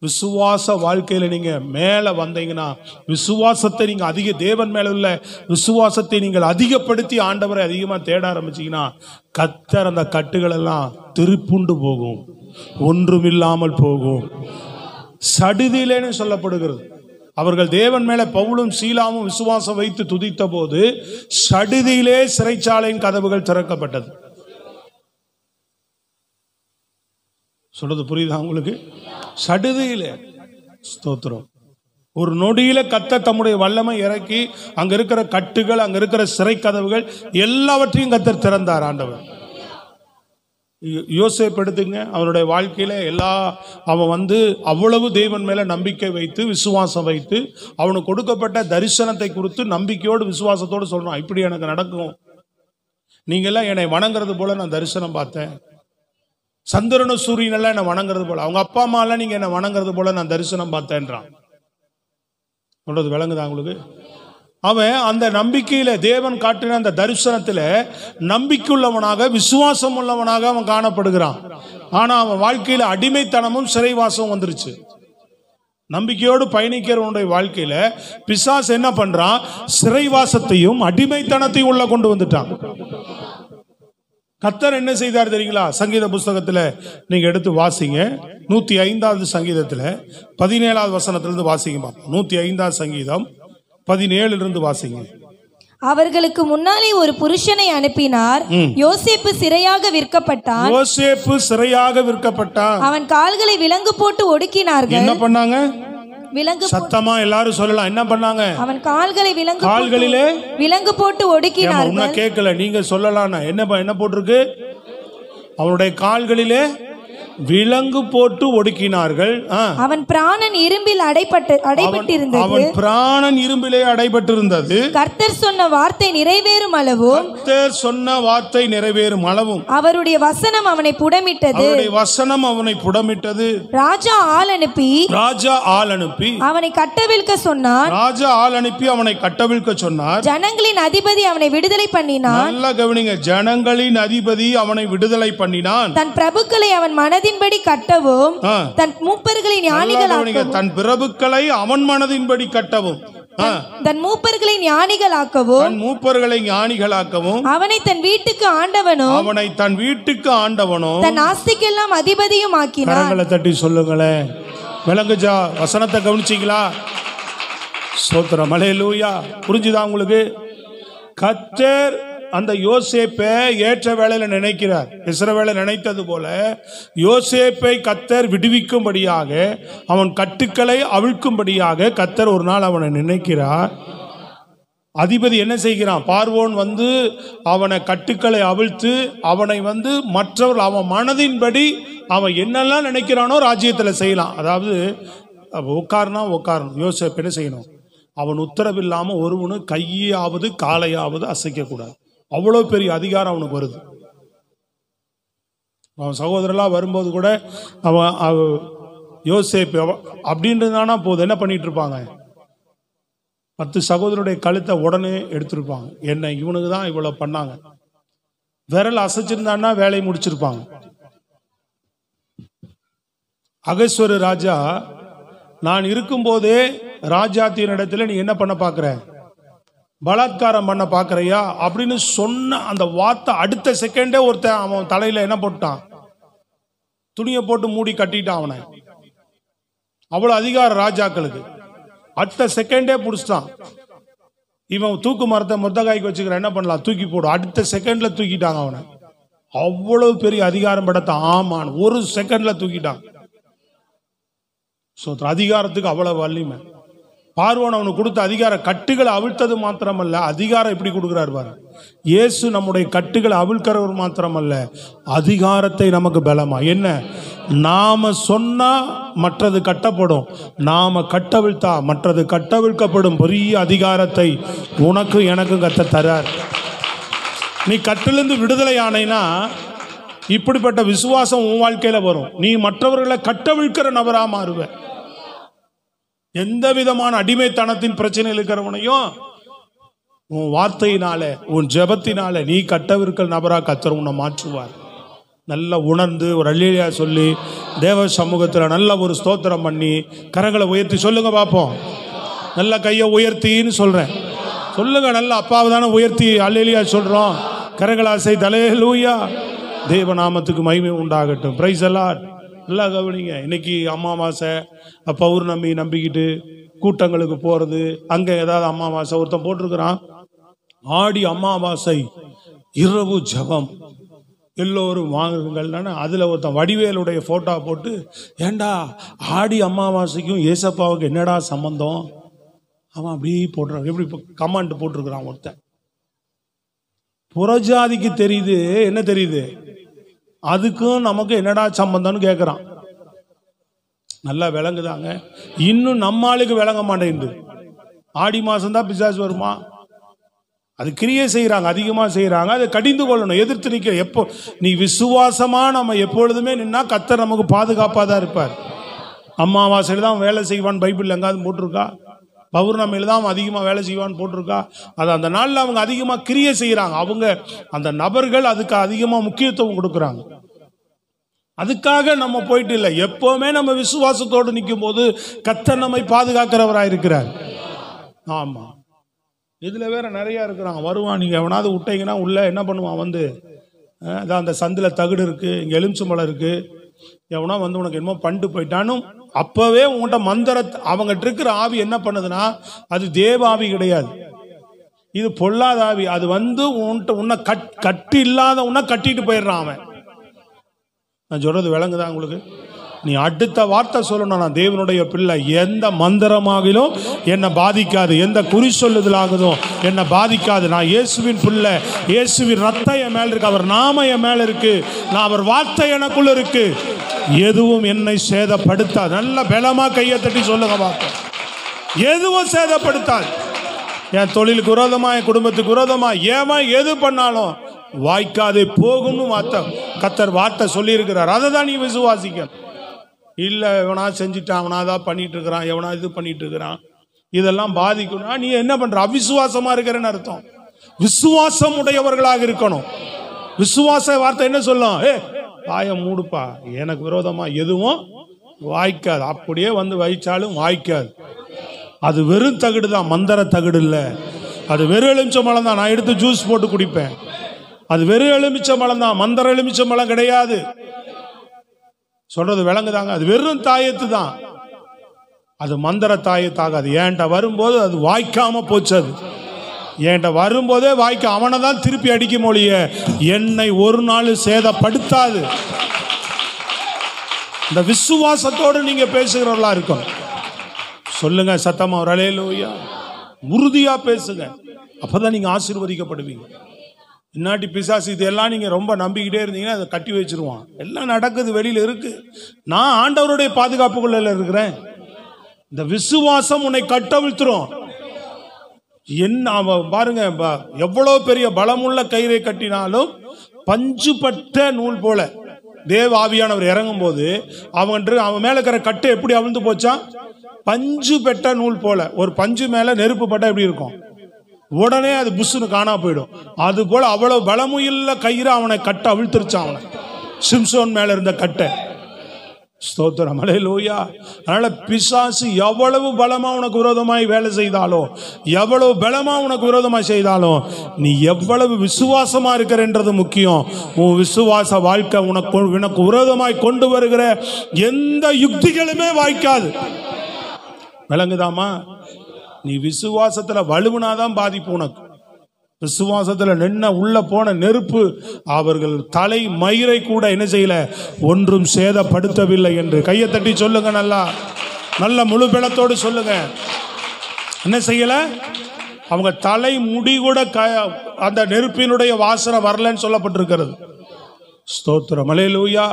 Speaker 1: விசுவாச வாழ்க்கையில நீங்க மேல வந்தீங்கன்னா, விசுவாசத்தை நீங்க தேவன் மேல உள்ள விசுவாசத்தை நீங்கள் அதிகப்படுத்தி ஆண்டவரை அதிகமா தேட ஆரம்பிச்சீங்கன்னா, கர்த்தர் அந்த கட்டுகள் எல்லாம் திருப்புண்டு போகும், ஒன்றுமில்லாமல் போகும். சடுதியிலேன்னு சொல்லப்படுகிறது. அவர்கள் தேவன் மேல பவுலும் சீலாவும் விசுவாசம் வைத்து துதித்த போது சடுதியிலே சிறைச்சாலையின் கதவுகள் திறக்கப்பட்டது. சொல்றது புரியுதா உங்களுக்கு? சடுதியிலே, ஸ்தோத்திரம், ஒரு நொடியில கர்த்தர் தம்முடைய வல்லமை இறக்கி அங்க இருக்கிற கட்டுகள், அங்க இருக்கிற சிறை கதவுகள் எல்லாவற்றையும் கர்த்தர் திறந்தார் ஆண்டவர். யோசேப்பு எடுத்துங்க, அவனுடைய வாழ்க்கையில அவன் அவ்வளவு தேவன் மேல நம்பிக்கை வைத்து விசுவாசம் வைத்து அவனுக்கு கொடுக்கப்பட்ட தரிசனத்தை குறித்து நம்பிக்கையோடு விசுவாசத்தோடு சொல்றான், இப்படி எனக்கு நடக்கும், நீங்க எல்லாம் என்னை வணங்குறது போல நான் தரிசனம் பார்த்தேன், சந்திரன சூரியன் எல்லாம் என்ன வணங்குறது போல, அவங்க அப்பா அம்மா எல்லாம் நீங்க என்ன வணங்குறது போல நான் தரிசனம் பார்த்தேன்றான். சொல்றது விளங்குதா உங்களுக்கு? அவன் அந்த நம்பிக்கையில, தேவன் காட்டின அந்த தரிசனத்துல நம்பிக்கையுள்ளவனாக, விசுவாசம் உள்ளவனாக அவன் காணப்படுகிறான். ஆனா அவன் வாழ்க்கையில அடிமைத்தனமும் சிறைவாசமும் வந்துருச்சு. நம்பிக்கையோடு பயணிக்கிறவனுடைய வாழ்க்கையில பிசாசு என்ன பண்றான்? சிறைவாசத்தையும் அடிமைத்தனத்தையும் உள்ள கொண்டு வந்துட்டான். கர்த்தர் என்ன செய்தார் தெரியுங்களா? சங்கீத புஸ்தகத்துல நீங்க எடுத்து வாசிங்க. 105வது சங்கீதத்துல 17வது வசனத்திலிருந்து வாசிங்க பாப்போம். 105வது சங்கீதம் 17 வாசிங்க.
Speaker 2: அவர்களுக்கு முன்னாலே ஒரு புருஷனை அனுப்பினார். யோசேப்பு சிறையாக விற்கப்பட்டான்.
Speaker 1: யோசேப்பு சிறையாக விற்கப்பட்டான்.
Speaker 2: அவன் கால்களை விலங்கு போட்டு ஒடுக்கினார்கள்.
Speaker 1: என்ன பண்ணாங்க?
Speaker 2: விலங்கு.
Speaker 1: சத்தமா எல்லாரும் சொல்லலாம். என்ன பண்ணாங்க?
Speaker 2: அவன் கால்களை
Speaker 1: கால்களிலே
Speaker 2: விலங்கு போட்டு ஒடுக்கினார்கள்.
Speaker 1: உன்ன கேட்கல, நீங்க சொல்லலாம். என்ன போட்டிருக்கு? அவனுடைய கால்களிலே விலங்கு போட்டு ஒடுக்கினார்கள்.
Speaker 2: அவன் பிராணன் இரும்பில் அடைபட்டிருந்தது.
Speaker 1: அவன் பிராணன் இரும்பிலே அடைபட்டிருந்தது.
Speaker 2: கர்த்தர் சொன்ன வார்த்தை நிறைவேறும் அளவும்,
Speaker 1: கர்த்தர் சொன்ன வார்த்தை நிறைவேறும் அளவும்
Speaker 2: அவருடைய வசனம் அவனை புடமிட்டது.
Speaker 1: அவருடைய வசனம் அவனை புடமிட்டது.
Speaker 2: ராஜா ஆள் அனுப்பி அவனை கட்டவிழ்க்க சொன்னார்.
Speaker 1: ராஜா ஆள் அனுப்பி அவனை கட்டவிழ்க்க சொன்னார்.
Speaker 2: ஜனங்களின் அதிபதி அவனை விடுதலை பண்ணினான்.
Speaker 1: நல்லா கவனிங்க. ஜனங்களின் அதிபதி அவனை விடுதலை பண்ணினான்.
Speaker 2: தன் பிரபுக்களை அவன் மனதின்படி கட்டவும், தன் மூப்பர்களை ஞானிகளாக்கவும்,
Speaker 1: தன் பிரபுக்களை அவன் மனதின்படி கட்டவும்,
Speaker 2: தன் மூப்பர்களை ஞானிகளாக்கவும்,
Speaker 1: தன் மூப்பர்களை ஞானிகளாக்கவும்,
Speaker 2: அவனை தன் வீட்டுக்கு ஆண்டவனும், தன் ஆஸ்திக்கெல்லாம் அதிபதியும் ஆக்கினார்.
Speaker 1: கரங்களை தட்டி சொல்லுங்களேன். விளங்குச்சா? வசனத்தை கவனிச்சீங்களா? ஸ்தோத்திரம். அல்லேலூயா. புரிஞ்சுதா உங்களுக்கு? கர்த்தர் அந்த யோசேப்பை ஏற்ற வேளையில நினைக்கிறார். இஸ்ரவேலை நினைத்தது போல யோசேப்பை கர்த்தர் விடுவிக்கும்படியாக, அவன் கட்டுக்களை அவிழ்க்கும்படியாக கர்த்தர் ஒரு நாள் அவனை நினைக்கிறார். அதிபதி என்ன செய்கிறான்? பார்வோன் வந்து அவனை கட்டுக்களை அவிழ்த்து அவனை மற்றவர்கள் அவன் மனதின்படி அவன் என்னெல்லாம் நினைக்கிறானோ ராஜ்யத்தில் செய்யலாம். அதாவது உட்காரணும். யோசேப்பு என்ன செய்யணும்? அவன் உத்தரவில்லாமல் ஒருவனு கையாவது காலையாவது அசைக்கக்கூடாது. அவ்வளோ பெரிய அதிகாரம் அவனுக்கு வருது. அவன் சகோதரலாம் வரும்போது கூட அவன் யோசேப்பு அப்படின்றதானா போதும், என்ன பண்ணிட்டு இருப்பாங்க? 10 சகோதரருடைய கழுத்தை உடனே எடுத்திருப்பாங்க. என்ன இவனுக்கு தான் இவ்வளவு பண்ணாங்க. விரல் அசைச்சிருந்தான்னா வேலையை முடிச்சிருப்பாங்க. அகஸ்வரு ராஜா, நான் இருக்கும்போதே ராஜாத்தியின் இடத்துல நீ என்ன பண்ண பாக்குற? பலாத்காரம் பண்ண பாக்குறியா அப்படின்னு சொன்ன அந்த வார்த்தை அடுத்த செகண்டே ஒருத்தன் அவன் தலையில என்ன போட்டான்? துணியை போட்டு மூடி கட்டிட்டான் அவனை. அவ்வளவு அதிகாரம் ராஜாக்களுக்கு. அடுத்த செகண்டே புடிச்சிட்டான். இவன் தூக்கு மரத்தை மொத்தகாய்க்கு வச்சுக்கிற, என்ன பண்ணலாம்? தூக்கி போடும். அடுத்த செகண்ட்ல தூக்கிட்டாங்க அவனை. அவ்வளவு பெரிய அதிகாரம் படத்தை ஆமான் ஒரு செகண்ட்ல தூக்கிட்டான். அதிகாரத்துக்கு அவ்வளவு வலிமை. பார்வோன் அவனுக்கு கொடுத்த அதிகார கட்டுகளை அவிழ்த்தது மாத்திரமல்ல, அதிகாரம் எப்படி கொடுக்கிறார் பாரு. இயேசு நம்முடைய கட்டுகளை அவிழ்க்கிறவர் மாத்திரமல்ல, அதிகாரத்தை நமக்கு பலமா. என்ன? நாம சொன்னா மற்றது கட்டப்படும், நாம கட்டவிழ்த்தா மற்றது கட்டவிழ்க்கப்படும். பெரிய அதிகாரத்தை உனக்கு எனக்கும் கத்த தரார். நீ கட்டிலிருந்து விடுதலை ஆனைனா இப்படிப்பட்ட விசுவாசம் உன் வாழ்க்கையில வரும். நீ மற்றவர்களை கட்டவிழ்க்கிற நபரா மாறுவ. எந்த விதமான அடிமைத்தனத்தின் பிரச்சனையில் இருக்கிறவனையும் உன் வார்த்தையினால, உன் ஜெபத்தினால நீ கட்டவிருக்கிற நபரா கர்த்தர் உன்னை மாற்றுவார். நல்லா உணர்ந்து ஒரு அல்லேலூயா சொல்லி தேவ சமூகத்தில் நல்ல ஒரு ஸ்தோத்திரம் பண்ணி கரங்களை உயர்த்தி சொல்லுங்க பார்ப்போம். நல்ல கையை உயர்த்தின்னு சொல்றேன். சொல்லுங்க. நல்ல அப்பாவை தானே உயர்த்தி அல்லேலூயா சொல்றோம். கரங்களை அசைத்து அல்லேலூயா. தேவநாமத்துக்கு மகிமை உண்டாகட்டும். பிரைஸ் எல்லாம். நல்லா கவனிங்க. இன்னைக்கு அமாவாசை பௌர்ணமி நம்பிக்கிட்டு கூட்டங்களுக்கு போறது, அங்க ஏதாவது அமாவாசை ஒருத்தன் போட்டிருக்கிறான், ஆடி அமாவாசை இரவு ஜபம் எல்லோரும் வாங்குங்கள். அதுல ஒருத்தன் வடிவேலுடைய போட்டோ போட்டு, ஏண்டா ஆடி அமாவாசைக்கும் ஏசப்பாவுக்கு என்னடா சம்பந்தம்? அவன் அப்படி போட்டுறான். எப்படி கமெண்ட் போட்டிருக்கிறான் ஒருத்தன். புறஜாதிக்கு தெரியுது, என்ன தெரியுது? அதுக்கும் நமக்கு என்னடா சம்பந்தம்னு கேட்குறான். நல்லா விளங்குதாங்க. இன்னும் நம்ம ஆளுக்கு விளங்க மாட்டேங்குது. ஆடி மாசம் தான் பிசாசு வருமா? அது கிரியை செய்யறாங்க, அதிகமா செய்யறாங்க. அதை கடிந்து கொள்ளணும், எதிர்த்து நிற்க. எப்போ நீ விசுவாசமா நம்ம எப்பொழுதுமே நின்னா கர்த்தர் நமக்கு பாதுகாப்பாக தான் இருப்பார். அமாவாசையில் தான் வேலை செய்வான் பைபிள் எங்காவது போட்டிருக்கா? பௌர்ணமியில் தான் அவன் அதிகமாக வேலை செய்வான்னு போட்டிருக்கா? அது அந்த நாளில் அவங்க அதிகமாக கிரியை செய்கிறாங்க. அவங்க அந்த நபர்கள் அதுக்கு அதிகமாக முக்கியத்துவம் கொடுக்குறாங்க. அதுக்காக நம்ம போயிட்டு இல்லை. எப்போவுமே நம்ம விசுவாசத்தோடு நிற்கும் போது கர்த்தர் நம்மை பாதுகாக்கிறவராக இருக்கிறார். ஆமாம். இதில் வேற நிறையா இருக்கிறாங்க. வருவான், நீங்கள் எவனாவது விட்டீங்கன்னா உள்ள என்ன பண்ணுவான்? அதான் அந்த சந்தில் தகுடு இருக்குது, இங்கே எலுமிச்சம்பழம் இருக்குது, எவனா வந்து உனக்கு என்னமோ பண்ணிட்டு போயிட்டான்னு அப்போவே உங்கள்கிட்ட அவங்ககிட்ட இருக்கிற ஆவி என்ன பண்ணுதுன்னா அது தேவ ஆவி கிடையாது, இது பொல்லாத ஆவி. அது வந்து உன்னை கட்டி இல்லாத உன்னை கட்டிட்டு போயிடுறான் அவன். நான் சொல்றது விளங்குதா உங்களுக்கு? நீ அடுத்த வார்த்தை சொல்லணும், நான் தேவனுடைய பிள்ளை, எந்த மந்திரமாகிலும் என்னை பாதிக்காது, எந்த குறி சொல்லுதலாகுதோ என்னை பாதிக்காது. நான் இயேசுவின் பிள்ளை, இயேசுவின் ரத்தம் என் மேல இருக்கு, அவர் நாம என் மேல இருக்கு, நான் அவர் வார்த்தை எனக்குள்ள இருக்கு, எதுவும் என்னை சேதப்படுத்தாது. நல்ல பலமா கையை தட்டி சொல்லுங்க பார்ப்போம். எதுவும் சேதப்படுத்தாது. என் தொழிலுக்கு விரோதமா, என் குடும்பத்துக்கு விரோதமா ஏன் எது பண்ணாலும் வாய்க்காதே போகும்னு கர்த்தர் வார்த்தை சொல்லி இருக்கிறார். அதை தான் நீ விசுவாசிக்க. இல்லை எவனா செஞ்சுட்டான், அவனாதான் பண்ணிட்டு இருக்கிறான், எவனா இது பண்ணிட்டு இருக்கிறான், இதெல்லாம் பாதிக்கணும். நீ என்ன பண்ற? அவிசுவாசமா இருக்கிறன்னு அர்த்தம். விசுவாசம் உடையவர்களாக இருக்கணும். விசுவாச வார்த்தை என்ன சொல்லும்? வாயை மூடுப்பா, எனக்கு விரோதமா எதுவும் வாய்க்காது. அப்படியே வந்து வைச்சாலும் வாய்க்காது. அது வெறும் தகுடு தான், மந்திர தகுடு இல்லை. அது வெறும் எலுமிச்சம்பழம் தான். நான் எடுத்து ஜூஸ் போட்டு குடிப்பேன். அது வெறும் எலுமிச்சம்பழம் தான், மந்திர எலுமிச்சம்பழம் கிடையாது. சொல்றது விளங்குதாங்க? அது வெறும் தாயத்து தான், அது மந்திர தாயத்தாகாது. ஏன்ட்ட வரும்போது அது வாய்க்காம போச்சு. அது என்கிட்ட வரும்போதே வாய்க்க, அவனை தான் திருப்பி அடிக்கும் மொழிய என்னை ஒரு நாள் சேதப்படுத்தாது. இந்த விசுவாசத்தோடு நீங்க பேசுகிறவர்களா இருக்கணும். சொல்லுங்க சத்தமா ஒரு அல்லேலூயா. உறுதியா பேசுங்க, அப்பதான் நீங்க ஆசீர்வதிக்கப்படுவீங்க. இன்னாட்டி பிசாசு இதெல்லாம் நீங்க ரொம்ப நம்பிக்கிட்டே இருந்தீங்கன்னா அதை கட்டி வச்சிருவான். எல்லாம் நடக்குது, வெளியில இருக்கு. நான் ஆண்டவருடைய பாதுகாப்புக்குள்ள இருக்கிறேன். இந்த விசுவாசம் உன்னை கட்டவிழ்த்துரும். என்ன பாருங்க, எவ்வளவு பெரிய பலமுள்ள கயிறை கட்டினாலும் பஞ்சுபட்ட நூல் போல தேவ ஆவியானவர் இறங்கும் போது அவன் மேல இருக்கிற கட்டை எப்படி அவிழ்ந்து போச்சான்? பஞ்சு பெட்ட நூல் போல. ஒரு பஞ்சு மேல நெருப்பு பட்டா எப்படி இருக்கும்? உடனே அது புஷ்னு காணா போயிடும். அது போல அவ்வளவு பலமுள்ள கயிறு அவனை கட்ட அவிழ்த்துருச்சான். அவனை சிம்சோன் மேல இருந்த கட்டை. ஸ்தோத்திரம், அல்லேலூயா. அதனால பிசாசு எவ்வளவு பலமா உனக்கு விரோதமாய் வேலை செய்தாலும், எவ்வளவு பலமா உனக்கு விரோதமாய் செய்தாலும், நீ எவ்வளவு விசுவாசமா இருக்கிறன்றது முக்கியம். உன் விசுவாச வாழ்க்கை உனக்கு விரோதமாய் கொண்டு வருகிற எந்த யுக்திகளுமே வாய்க்காது. விளங்குதாமா? நீ விசுவாசத்துல வலுவுனாதான் பாதிப்பு உனக்கு. விசுவாசத்துல நின்ன உள்ள போன நெருப்பு அவர்கள் தலை மயிரை கூட என்ன செய்யல, ஒன்றும் சேதப்படுத்தவில்லை என்று கையை தட்டி சொல்லுங்க. நல்ல முழு பலத்தோடு சொல்லுங்க. என்ன செய்யல? அவங்க தலை முடி கூட அந்த நெருப்பினுடைய வாசனை வரலன்னு சொல்லப்பட்டிருக்கிறது. ஸ்தோத்திரம், அல்லேலூயா.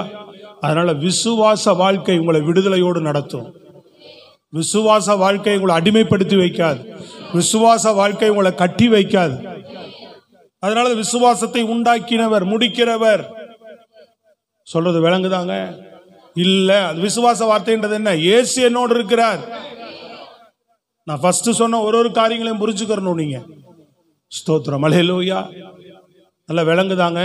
Speaker 1: அதனால விசுவாச வாழ்க்கை உங்களை விடுதலையோடு நடத்தும். விசுவாச வாழ்க்கை உங்களை அடிமைப்படுத்தி வைக்காது. விசுவாச வாழ்க்கை உங்களை கட்டி வைக்காது. அதனால விசுவாசத்தை உண்டாக்கினவர், முடிக்கிறவர். சொல்றது விளங்குதாங்க? இல்ல, அது விசுவாச வார்த்தைன்றது என்ன? இயேசு என்னோடு இருக்கிறார். நான் ஃபர்ஸ்ட் சொன்ன ஒரு காரியங்களையும் புரிஞ்சுக்கணும் நீங்க. ஸ்தோத்திரம், அல்லேலூயா. நல்லா விளங்குதாங்க?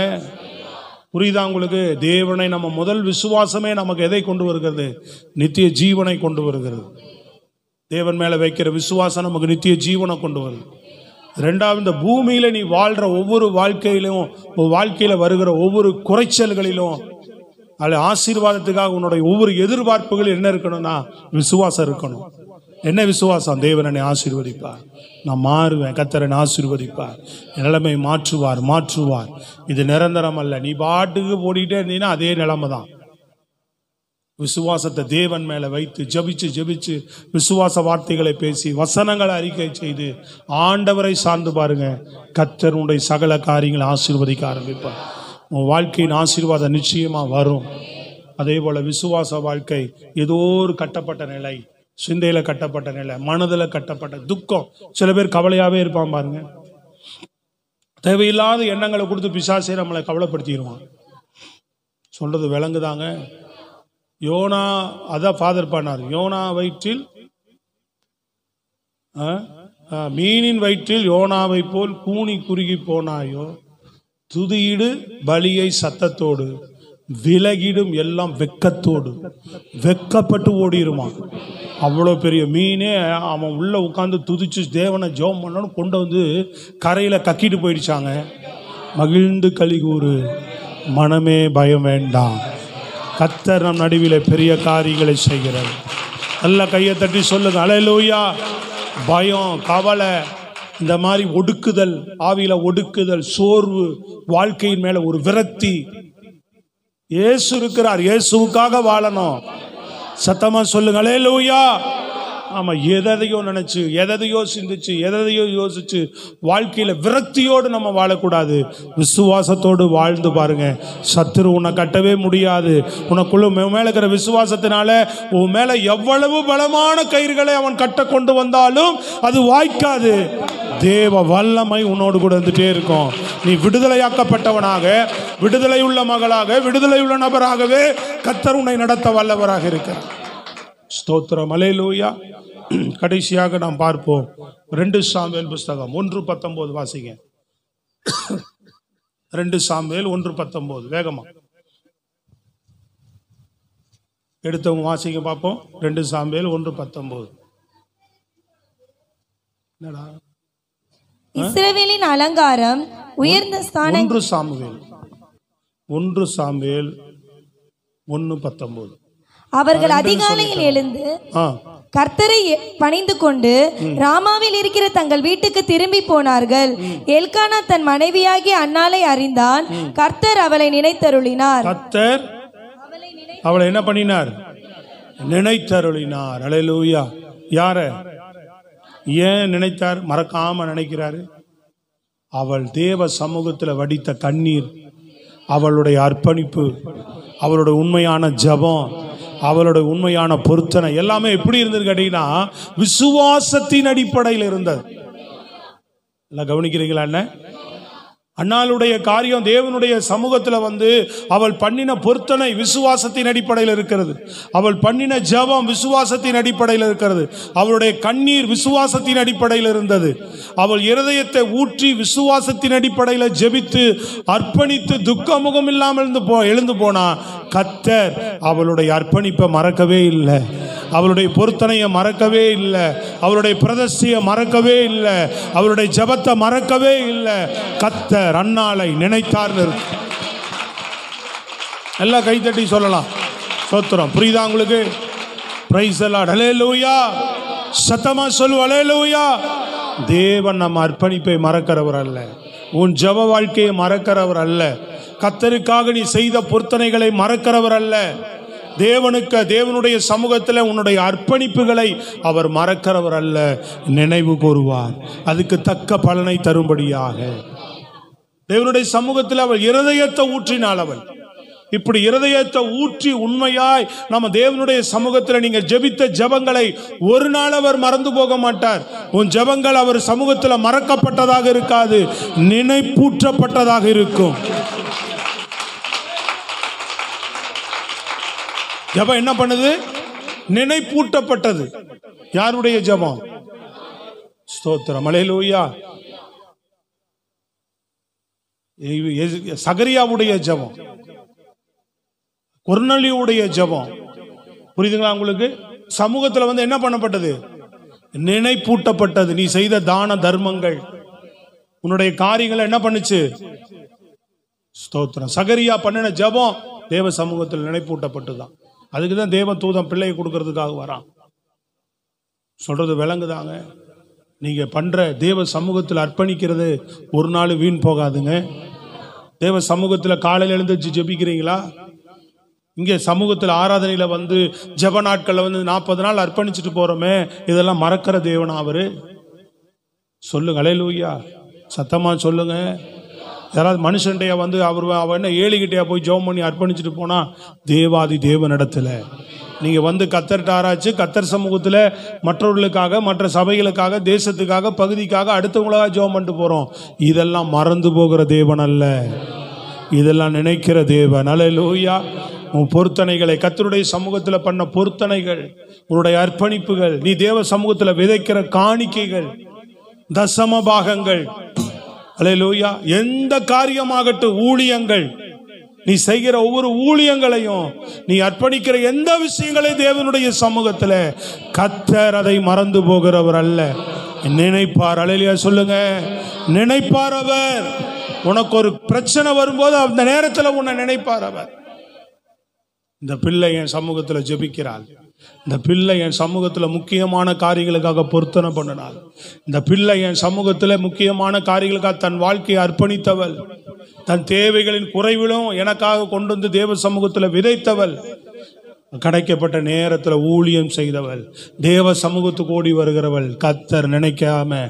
Speaker 1: புரியுதா உங்களுக்கு? தேவனை நம்ம முதல் விசுவாசமே நமக்கு எதை கொண்டு வருகிறது? நித்திய ஜீவனை கொண்டு வருகிறது. தேவன் மேல வைக்கிற விசுவாசம் நமக்கு நித்திய ஜீவனை கொண்டு வருது. ரெண்டாவது, இந்த பூமியில நீ வாழ்ற ஒவ்வொரு வாழ்க்கையில வருகிற ஒவ்வொரு குறைச்சல்களிலும் அதில் ஆசீர்வாதத்துக்காக உன்னுடைய ஒவ்வொரு எதிர்பார்ப்புகள் என்ன இருக்கணும்னா விசுவாசம் இருக்கணும். என்ன விசுவாசம்? தேவன் என்னை ஆசீர்வதிப்பார், நான் மாறுவேன், கர்த்தர் என்னை ஆசீர்வதிப்பார், நிலைமை மாற்றுவார். இது நிரந்தரம் அல்ல. நீ பாட்டுக்கு போடிக்கிட்டே இருந்தீங்கன்னா அதே நிலைமை தான். விசுவாசத்தை தேவன் மேல வைத்து ஜபிச்சு விசுவாச வார்த்தைகளை பேசி வசனங்களை அறிக்கை செய்து ஆண்டவரை சார்ந்து பாருங்க. கர்த்தருடைய சகல காரியங்களை ஆசீர்வதிக்க ஆரம்பிப்பார். உன் வாழ்க்கையின் ஆசீர்வாதம் நிச்சயமா வரும். அதே போல விசுவாச வாழ்க்கை ஏதோ ஒரு கட்டப்பட்ட நிலை, சிந்தையில கட்டப்பட்ட நிலை, மனதில் கட்டப்பட்ட துக்கம். சில பேர் கவலையாவே இருப்பான் பாருங்க. தேவையில்லாத எண்ணங்களை கொடுத்து பிசாசே நம்மளை கவலைப்படுத்திடுவான். சொல்றது விளங்குதாங்க? யோனா அதான் ஃபாதர் பண்ணார். யோனா வயிற்றில் மீனின் வயிற்றில் யோனாவை போல் கூனி குறுகி போனாயோ, துதியிடு பலியை சத்தத்தோடு, விலகிடும் எல்லாம் வெக்கத்தோடு. வெக்கப்பட்டு ஓடிடுமா. அவ்வளோ பெரிய மீனே அவன் உள்ள உட்காந்து துதிச்சு தேவனை ஜெபம் பண்ணணும் கொண்டு வந்து கரையில் கக்கிட்டு போயிடுச்சாங்க. மகிழ்ந்து கலிகூறு, மனமே பயம் வேண்டாம், கர்த்தர் நம் நடுவிலே பெரிய காரியங்களை செய்கிறார். நல்ல கையை தட்டி சொல்லுங்க அல்லேலூயா. பயம், கவலை, இந்த மாதிரி ஒடுக்குதல், ஆவியில ஒடுக்குதல், சோர்வு, வாழ்க்கையின் மேல ஒரு விரக்தி. இயேசு இருக்கிறார், இயேசுவுக்காக வாழணும். சத்தமா சொல்லுங்க அல்லேலூயா. ஆமா, எதையோ நினைச்சு, எதையோ சிந்திச்சு, எதையோ யோசிச்சு வாழ்க்கையில விரக்தியோடு நம்ம வாழக்கூடாது. விசுவாசத்தோடு வாழ்ந்து பாருங்க, சத்துரு உன்னை கட்டவே முடியாது. உனக்குள்ள மேல இருக்கிற விசுவாசத்தினால உன் மேல எவ்வளவு பலமான கயிறுகளை அவன் கட்ட கொண்டு வந்தாலும் அது வாய்க்காது. தேவ வல்லமை உன்னோடு கூட வந்துட்டே இருக்கும். நீ விடுதலையாக்கப்பட்டவனாக, விடுதலை உள்ள மகளாக, விடுதலை உள்ள நபராகவே கர்த்தர் உன்னை நடத்த வல்லவராக இருக்கிறார். ஸ்தோத்திரம் அல்லேலூயா. கடைசியாக நாம் பார்ப்போம் 2 சாமுவேல் புஸ்தகம் 1:19 வாசிங்க. 2 சாமுவேல் 1:19 வேகமா எடுத்தவங்க வாசிங்க பார்ப்போம். 2 சாமுவேல் 1:19. என்னடா?
Speaker 2: இஸ்ரவேலின் அலங்காரம் உயர்ந்த ஸ்தானம்.
Speaker 1: 1 சாமுவேல் 1:19.
Speaker 2: அவர்கள் அதிகாலையில் எழுந்து கர்த்தரை பணிந்து கொண்டு ராமாவில் இருக்கிற தங்கள் வீட்டுக்கு திரும்பி போனார்கள். எல்கானா தன் மனைவியாகிய அன்னாளை அறிந்தான். கர்த்தர் அவளை நினைத்தருளினார்.
Speaker 1: கர்த்தர் அவளை என்ன பண்ணினார்? நினைத்தருளினார். அல்லேலூயா. யார ஏன் நினைத்தார்? மறக்காம நினைக்கிறாரு. அவள் தேவ சமூகத்தில் வடித்த கண்ணீர், அவளுடைய அர்ப்பணிப்பு, அவளுடைய உண்மையான ஜெபம், அவளுடைய உண்மையான பொருத்தனை எல்லாமே எப்படி இருந்தது கேட்டீங்கன்னா விசுவாசத்தின் அடிப்படையில் இருந்தது. எல்லாம் கவனிக்கிறீங்களா? என்ன அன்னாளுடைய காரியம் தேவனுடைய சமூகத்தில் அவள் பண்ணின பொருத்தனை விசுவாசத்தின் அடிப்படையில் இருக்கிறது. அவள் பண்ணின ஜெபம் விசுவாசத்தின் அடிப்படையில் இருக்கிறது. அவளுடைய கண்ணீர் விசுவாசத்தின் அடிப்படையில் இருந்தது. அவள் இருதயத்தை ஊற்றி விசுவாசத்தின் அடிப்படையில் ஜெபித்து அர்ப்பணித்து துக்க முகம் இல்லாமல் எழுந்து போனா கர்த்தர் அவளுடைய அர்ப்பணிப்பை மறக்கவே இல்லை, அவளுடைய பொருத்தனையை மறக்கவே இல்லை, அவளுடைய பிரதிஷ்டையை மறக்கவே இல்லை, அவளுடைய ஜெபத்தை மறக்கவே இல்லை. கர்த்தர் அன்னாளை நினைத்தார்னு இருக்கு. எல்லாம் கைத்தட்டி சொல்லலாம். ஸ்தோத்திரம். புரியுதா உங்களுக்கு? Praise the lord. அல்லேலூயா. சத்தமா சொல்லு அல்லேலூயா. தேவன் நம்ம அர்ப்பணிப்பை மறக்கிறவர் அல்ல, உன் ஜெப வாழ்க்கையை மறக்கிறவர் அல்ல, கர்த்தருக்காக நீ செய்த பொருத்தனைகளை மறக்கிறவர் அல்ல. தேவனுடைய சமூகத்தில் உன்னுடைய அர்ப்பணிப்புகளை அவர் மறக்கிறவர் அல்ல, நினைவு கூறுவார். அதுக்கு தக்க பலனை தரும்படியாக தேவனுடைய சமூகத்தில் அவள் இருதயத்தை ஊற்றினாள். அவள் இப்படி இருதயத்தை ஊற்றி உண்மையாய் நம்ம தேவனுடைய சமூகத்தில் நீங்க ஜெபித்த ஜெபங்களை ஒரு நாள் அவர் மறந்து போக மாட்டார். உன் ஜெபங்கள் அவர் சமூகத்தில் மறக்கப்பட்டதாக இருக்காது, நினைப்பூற்றப்பட்டதாக இருக்கும். ஜெபம் என்ன பண்ணுது? நினைப்பூட்டப்பட்டது. யாருடைய ஜெபம்? ஸ்தோத்திரம். அல்லேலூயா. சகரியாவுடைய ஜெபம், கொர்நேலியுடைய ஜெபம். புரியுதுங்களா உங்களுக்கு? சமூகத்தில் என்ன பண்ணப்பட்டது? நினைப்பூட்டப்பட்டது. நீ செய்த தான தர்மங்கள், உன்னுடைய காரியங்களை என்ன பண்ணுச்சு? ஸ்தோத்திரம். சகரியா பண்ணின ஜெபம் தேவ சமூகத்தில் நினைப்பூட்டப்பட்டுதான். அதுக்குதான் தேவ தூதன் பிள்ளையை கொடுக்கறதுக்காக வரான். சொல்றது விளங்குதாங்க? நீங்க பண்ற தேவ சமூகத்தில் அர்ப்பணிக்கிறது ஒரு நாள் வீண் போகாதுங்க. தேவ சமூகத்தில் காலையில் எழுந்திருச்சு ஜெபிக்கிறீங்களா? இங்கே சமூகத்தில் ஆராதனையில் ஜெப நாட்களில் 40 நாள் அர்ப்பணிச்சுட்டு போறோமே, இதெல்லாம் மறக்கிற தேவனா அவரு? சொல்லுங்க அல்லேலூயா. சத்தமா சொல்லுங்க. யாராவது மனுஷன்டையா அவன் என்ன ஏழைகிட்டையா போய் ஜெபம் பண்ணி அர்ப்பணிச்சுட்டு போனா? தேவாதி தேவனிடத்துல நீங்க கர்த்தர்ட்ட ஆராய்ச்சி, கர்த்தர் சமூகத்தில் மற்றவர்களுக்காக, மற்ற சபைகளுக்காக, தேசத்துக்காக, பகுதிக்காக, அடுத்தவங்களாக ஜெபம் பண்ணிட்டு போறோம். இதெல்லாம் மறந்து போகிற தேவன் அல்ல, இதெல்லாம் நினைக்கிற தேவன். அல்லேலூயா. உன் பொருத்தனைகளை, கர்த்தருடைய சமூகத்தில் பண்ண பொருத்தனைகள், உன்னுடைய அர்ப்பணிப்புகள், நீ தேவ சமூகத்தில் விதைக்கிற காணிக்கைகள், தசம பாகங்கள், அல்லேலூயா, எந்த காரியமாகட்டும், ஊழியங்கள், நீ செய்கிற ஒவ்வொரு ஊழியங்களையும், நீ அர்ப்பணிக்கிற எந்த விஷயங்களை தேவனுடைய சமூகத்தில் கர்த்தர் அதை மறந்து போகிறவர் அல்ல, நினைப்பார். அல்லேலூயா சொல்லுங்க. நினைப்பார் அவர். உனக்கு ஒரு பிரச்சனை வரும்போது அந்த நேரத்தில் உன்னை நினைப்பார் அவர். இந்த பிள்ளை என் சமூகத்தில் ஜெபிக்கிறாள், இந்த பிள்ளை என் சமூகத்தில் முக்கியமான காரியங்களுக்காக பொருத்தனை பண்ணினாள், இந்த பிள்ளை என் சமூகத்தில் முக்கியமான காரியங்களுக்காக தன் வாழ்க்கையை அர்ப்பணித்தவள், தன் தேவைகளின் குறைவிலும் எனக்காக கொண்டு வந்து தேவ சமூகத்தில் விதைத்தவள், கிடைக்கப்பட்ட நேரத்தில் ஊழியம் செய்தவள், தேவ சமூகத்துக்கு ஓடி வருகிறவள். கர்த்தர் நினைக்காம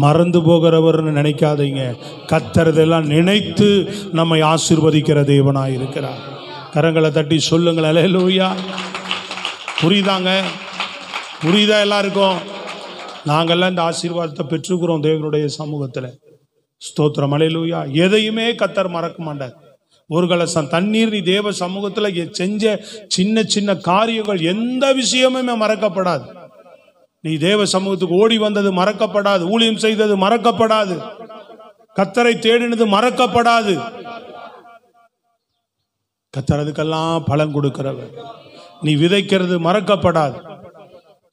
Speaker 1: மறந்து போகிறவர்னு நினைக்காதீங்க. கர்த்தர் இதெல்லாம் நினைத்து நம்மை ஆசீர்வதிக்கிற தேவனாய் இருக்கிறார். கரங்களை தட்டி சொல்லுங்கள் அல்லேலூயா. புரியுதாங்க? புரியுதா எல்லாருக்கும்? நாங்கள்லாம் இந்த ஆசீர்வாதத்தை பெற்றுக்கிறோம் தேவனுடைய சமூகத்தில். ஸ்தோத்திரம் அல்லேலூயா. எதையுமே கர்த்தர் மறக்க மாட்டார். ஒரு கலசம் தண்ணீர் நீ தேவ சமூகத்தில் செஞ்ச சின்ன சின்ன காரியங்கள் எந்த விஷயமுமே மறக்கப்படாது. நீ தேவ சமூகத்துக்கு ஓடி வந்தது மறக்கப்படாது, ஊழியம் செய்தது மறக்கப்படாது, கர்த்தரை தேடினது மறக்கப்படாது. கர்த்தர் அதுக்கெல்லாம் பலன் கொடுக்கிறவர். நீ விதைக்கிறது மறக்கப்படாது.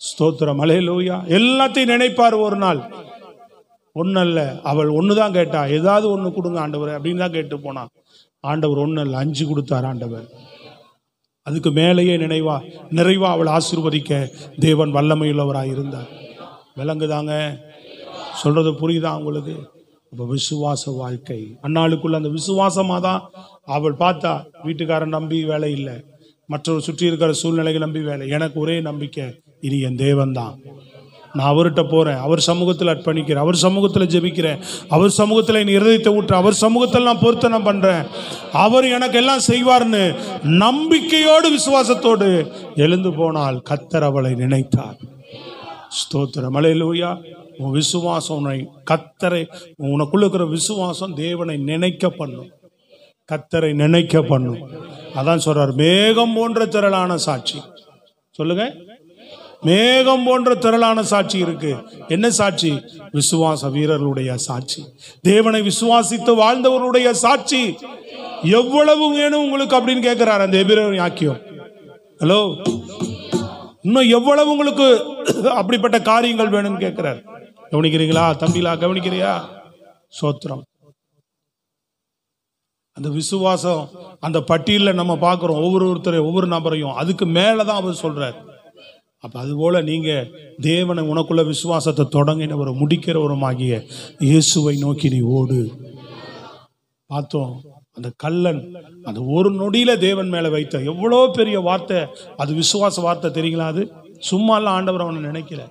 Speaker 1: ஸ்தோத்திரம் அல்லேலூயா. எல்லாத்தையும் நினைப்பார். ஒரு நாள் ஒன்னல்ல, அவள் ஒண்ணுதான் கேட்டா, ஏதாவது ஒண்ணு கொடுங்க ஆண்டவரே அப்படின்னு தான் கேட்டு போனா. ஆண்டவர் ஒண்ணு இல்லை, 5 கொடுத்தார் ஆண்டவர். அதுக்கு மேலேயே நிறைவா அவள் ஆசீர்வதிக்க தேவன் வல்லமையுள்ளவராக இருந்தார். விளங்குதாங்க? சொல்றது புரியுதா உங்களுக்கு? அப்போ விசுவாச வாழ்க்கை அன்னாளுக்குள்ள அந்த விசுவாசமாக தான் அவள் பார்த்தா. வீட்டுக்காரன் நம்பி வேலை இல்லை, மற்றவர் சுற்றி இருக்கிற சூழ்நிலைகள் நம்பி வேலை. எனக்கு ஒரே நம்பிக்கை, இனி என் தேவன் தான். நான் அவர்கிட்ட போகிறேன், அவர் சமூகத்தில் அர்ப்பணிக்கிறேன், அவர் சமூகத்தில் ஜெபிக்கிறேன், அவர் சமூகத்தில் என் இருதயத்தை ஊற்றுறேன், அவர் சமூகத்தில் நான் பொருத்தனை பண்ணுறேன், அவர் எனக்கு எல்லாம் செய்வார்னு நம்பிக்கையோடு விசுவாசத்தோடு எழுந்து போனால் கர்த்தர் அவளை நினைத்தார். ஸ்தோத்திரம் அல்லேலூயா. உன் விசுவாசம் உன்னை கர்த்தரை, உனக்குள்ள இருக்கிற விசுவாசம் தேவனை நினைக்க பண்ணும், கர்த்தரை நினைக்க பண்ணும். அதான் சொல்றார், மேகம் போன்ற திரளான சாட்சி. சொல்லுங்க, மேகம் போன்ற திரளான சாட்சி இருக்கு. என்ன சாட்சி? விசுவாச வீரர்களுடைய சாட்சி, தேவனை விசுவாசித்து வாழ்ந்தவர்களுடைய சாட்சி. எவ்வளவு வேணும் உங்களுக்கு அப்படின்னு கேட்கிறார் அந்த எபிரேயர் வாக்கியம். ஹலோ, இன்னும் எவ்வளவு உங்களுக்கு அப்படிப்பட்ட காரியங்கள் வேணும்னு கேட்கிறார். கவனிக்கிறீங்களா தம்பிலா? கவனிக்கிறியா? சோத்திரம். அந்த விசுவாசம் அந்த பட்டியலில் நம்ம பார்க்கிறோம், ஒவ்வொருத்தரையும் ஒவ்வொரு நபரையும். அதுக்கு மேலதான் அவர் சொல்றார். அப்ப அதுபோல நீங்க தேவனை உனக்குள்ள விசுவாசத்தை தொடங்கினவரும் முடிக்கிறவருமாகிய இயேசுவை நோக்கி நீ ஓடு. பார்த்தோம் அந்த கல்லன் அந்த ஒரு நொடியில தேவன் மேல வைத்த எவ்வளோ பெரிய வார்த்தை. அது விசுவாச வார்த்தை தெரியுங்களா? அது சும்மாலாம் ஆண்டவர் அவனை நினைக்கல.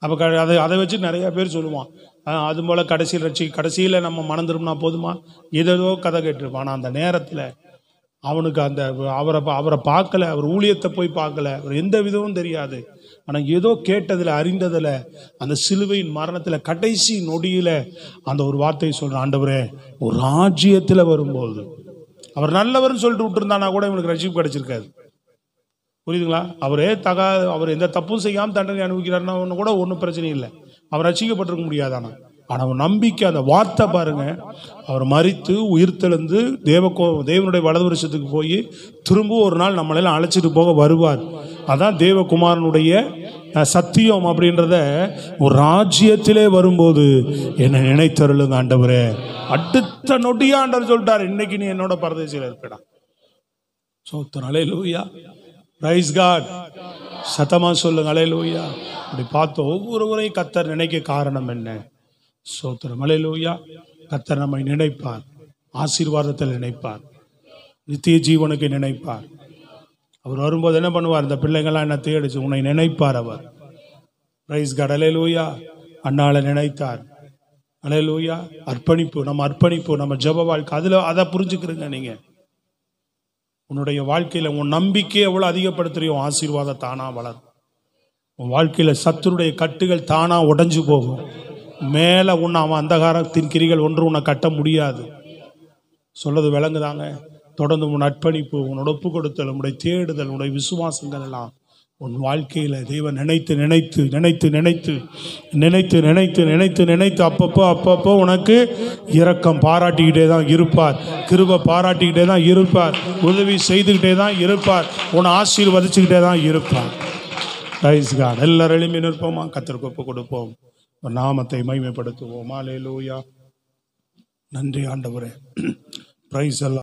Speaker 1: அப்ப அதை வச்சு நிறைய பேர் சொல்லுவான், அது போல கடைசியில நம்ம மணந்துரும்னா போதுமா, ஏதோ கதை கேட்டிருப்பான். ஆனா அந்த நேரத்துல அவனுக்கு அந்த அவரை பார்க்கல, அவர் ஊழியத்தை போய் பார்க்கல, அவர் எந்த விதமும் தெரியாது. ஆனால் ஏதோ கேட்டதில் அறிந்ததில் அந்த சிலுவையின் மரணத்தில் கடைசி நொடியில் அந்த ஒரு வார்த்தையை சொல்கிற, ஆண்டவரே ஒரு ராஜ்யத்தில் வரும்போது, அவர் நல்லவர்னு சொல்லிட்டு விட்டுருந்தானா கூட இவனுக்கு ரட்சிப்பு கிடைச்சிருக்காது. புரியுதுங்களா? அவர் எந்த தப்பும் செய்யாமல் தண்டனை அனுபவிக்கிறாருன்னா ஒன்று கூட ஒன்றும் பிரச்சனை இல்லை, அவர் ரட்சிக்கப்பட்டிருக்க முடியாதானா. ஆனால் நம்பிக்கை அந்த வார்த்தை பாருங்க, அவர் மரித்து உயிர்த்தெழுந்து தேவனுடைய வலது வருஷத்துக்கு போய் திரும்ப ஒரு நாள் நம்மளெல்லாம் அழைச்சிட்டு போக வருவார். அதான் தேவகுமாரனுடைய சத்தியம் அப்படின்றத. ஒரு ராஜ்யத்திலே வரும்போது என்னை நினைத்தருளுங்க ஆண்டவரே. அடுத்த நொடியா ஆண்டவர் சொல்லிட்டார், இன்னைக்கு நீ என்னோட பரதேசியில் இருப்படா. சோத்திரம் அல்லேலூயா. Price God. சத்தமா சொல்லுங்க அல்லேலூயா. அப்படி பார்த்தோம் ஒவ்வொருவரையும் கர்த்தர் நினைக்க காரணம் என்ன? சோத்திரம் அல்லேலூயா. கர்த்தர் நம்மை நினைப்பார், ஆசீர்வாதத்தில் நினைப்பார், நித்திய ஜீவனுக்கு நினைப்பார். அவர் வரும்போது என்ன பண்ணுவார்? இந்த பிள்ளைங்கள்லாம் என்ன தேடிச்சு, உன்னை நினைப்பார் அவர். பிரைஸ் காட் அல்லேலூயா. அண்ணாளை நினைத்தார். அல்லேலூயா. அர்ப்பணிப்பு, நம்ம அர்ப்பணிப்பு, நம்ம ஜெப வாழ்க்கை, அதை புரிஞ்சுக்கிறீங்க நீங்க. உன்னுடைய வாழ்க்கையில உன் நம்பிக்கையை எவ்வளவு அதிகப்படுத்துறியோ ஆசீர்வாதம் தானா வளரும். உன் வாழ்க்கையில சத்துருடைய கட்டுகள் தானா உடைஞ்சு போகும். மேல உன்னை அவன் அந்தகாரத்தின் கிரிகள் ஒன்று உன்னை கட்ட முடியாது. சொல்றது விளங்குதாங்க? தொடர்ந்து உன் அர்ப்பணிப்பு, உன்னோட ஒப்பு கொடுத்தல், உன்னுடைய தேடுதல், உன்னுடைய விசுவாசங்கள் எல்லாம் உன் வாழ்க்கையில தேவன் நினைத்து நினைத்து நினைத்து நினைத்து நினைத்து நினைத்து நினைத்து நினைத்து அப்பப்போ உனக்கு இரக்கம் பாராட்டிக்கிட்டே தான் இருப்பார், கிருபை பாராட்டிக்கிட்டே தான் இருப்பார், உதவி செய்துக்கிட்டே தான் இருப்பார், உன்னை ஆசீர்வதிச்சுக்கிட்டே தான் இருப்பார். Praise God. எல்லாரும் எளிமையாக நிற்போமா? கர்த்தருக்கு ஒப்பு கொடுப்போம், ஒரு நாமத்தை மகிமைப்படுத்துவோம். அல்லேலூயா. நன்றி ஆண்டவரே. பிரைஸ் எல்லாம்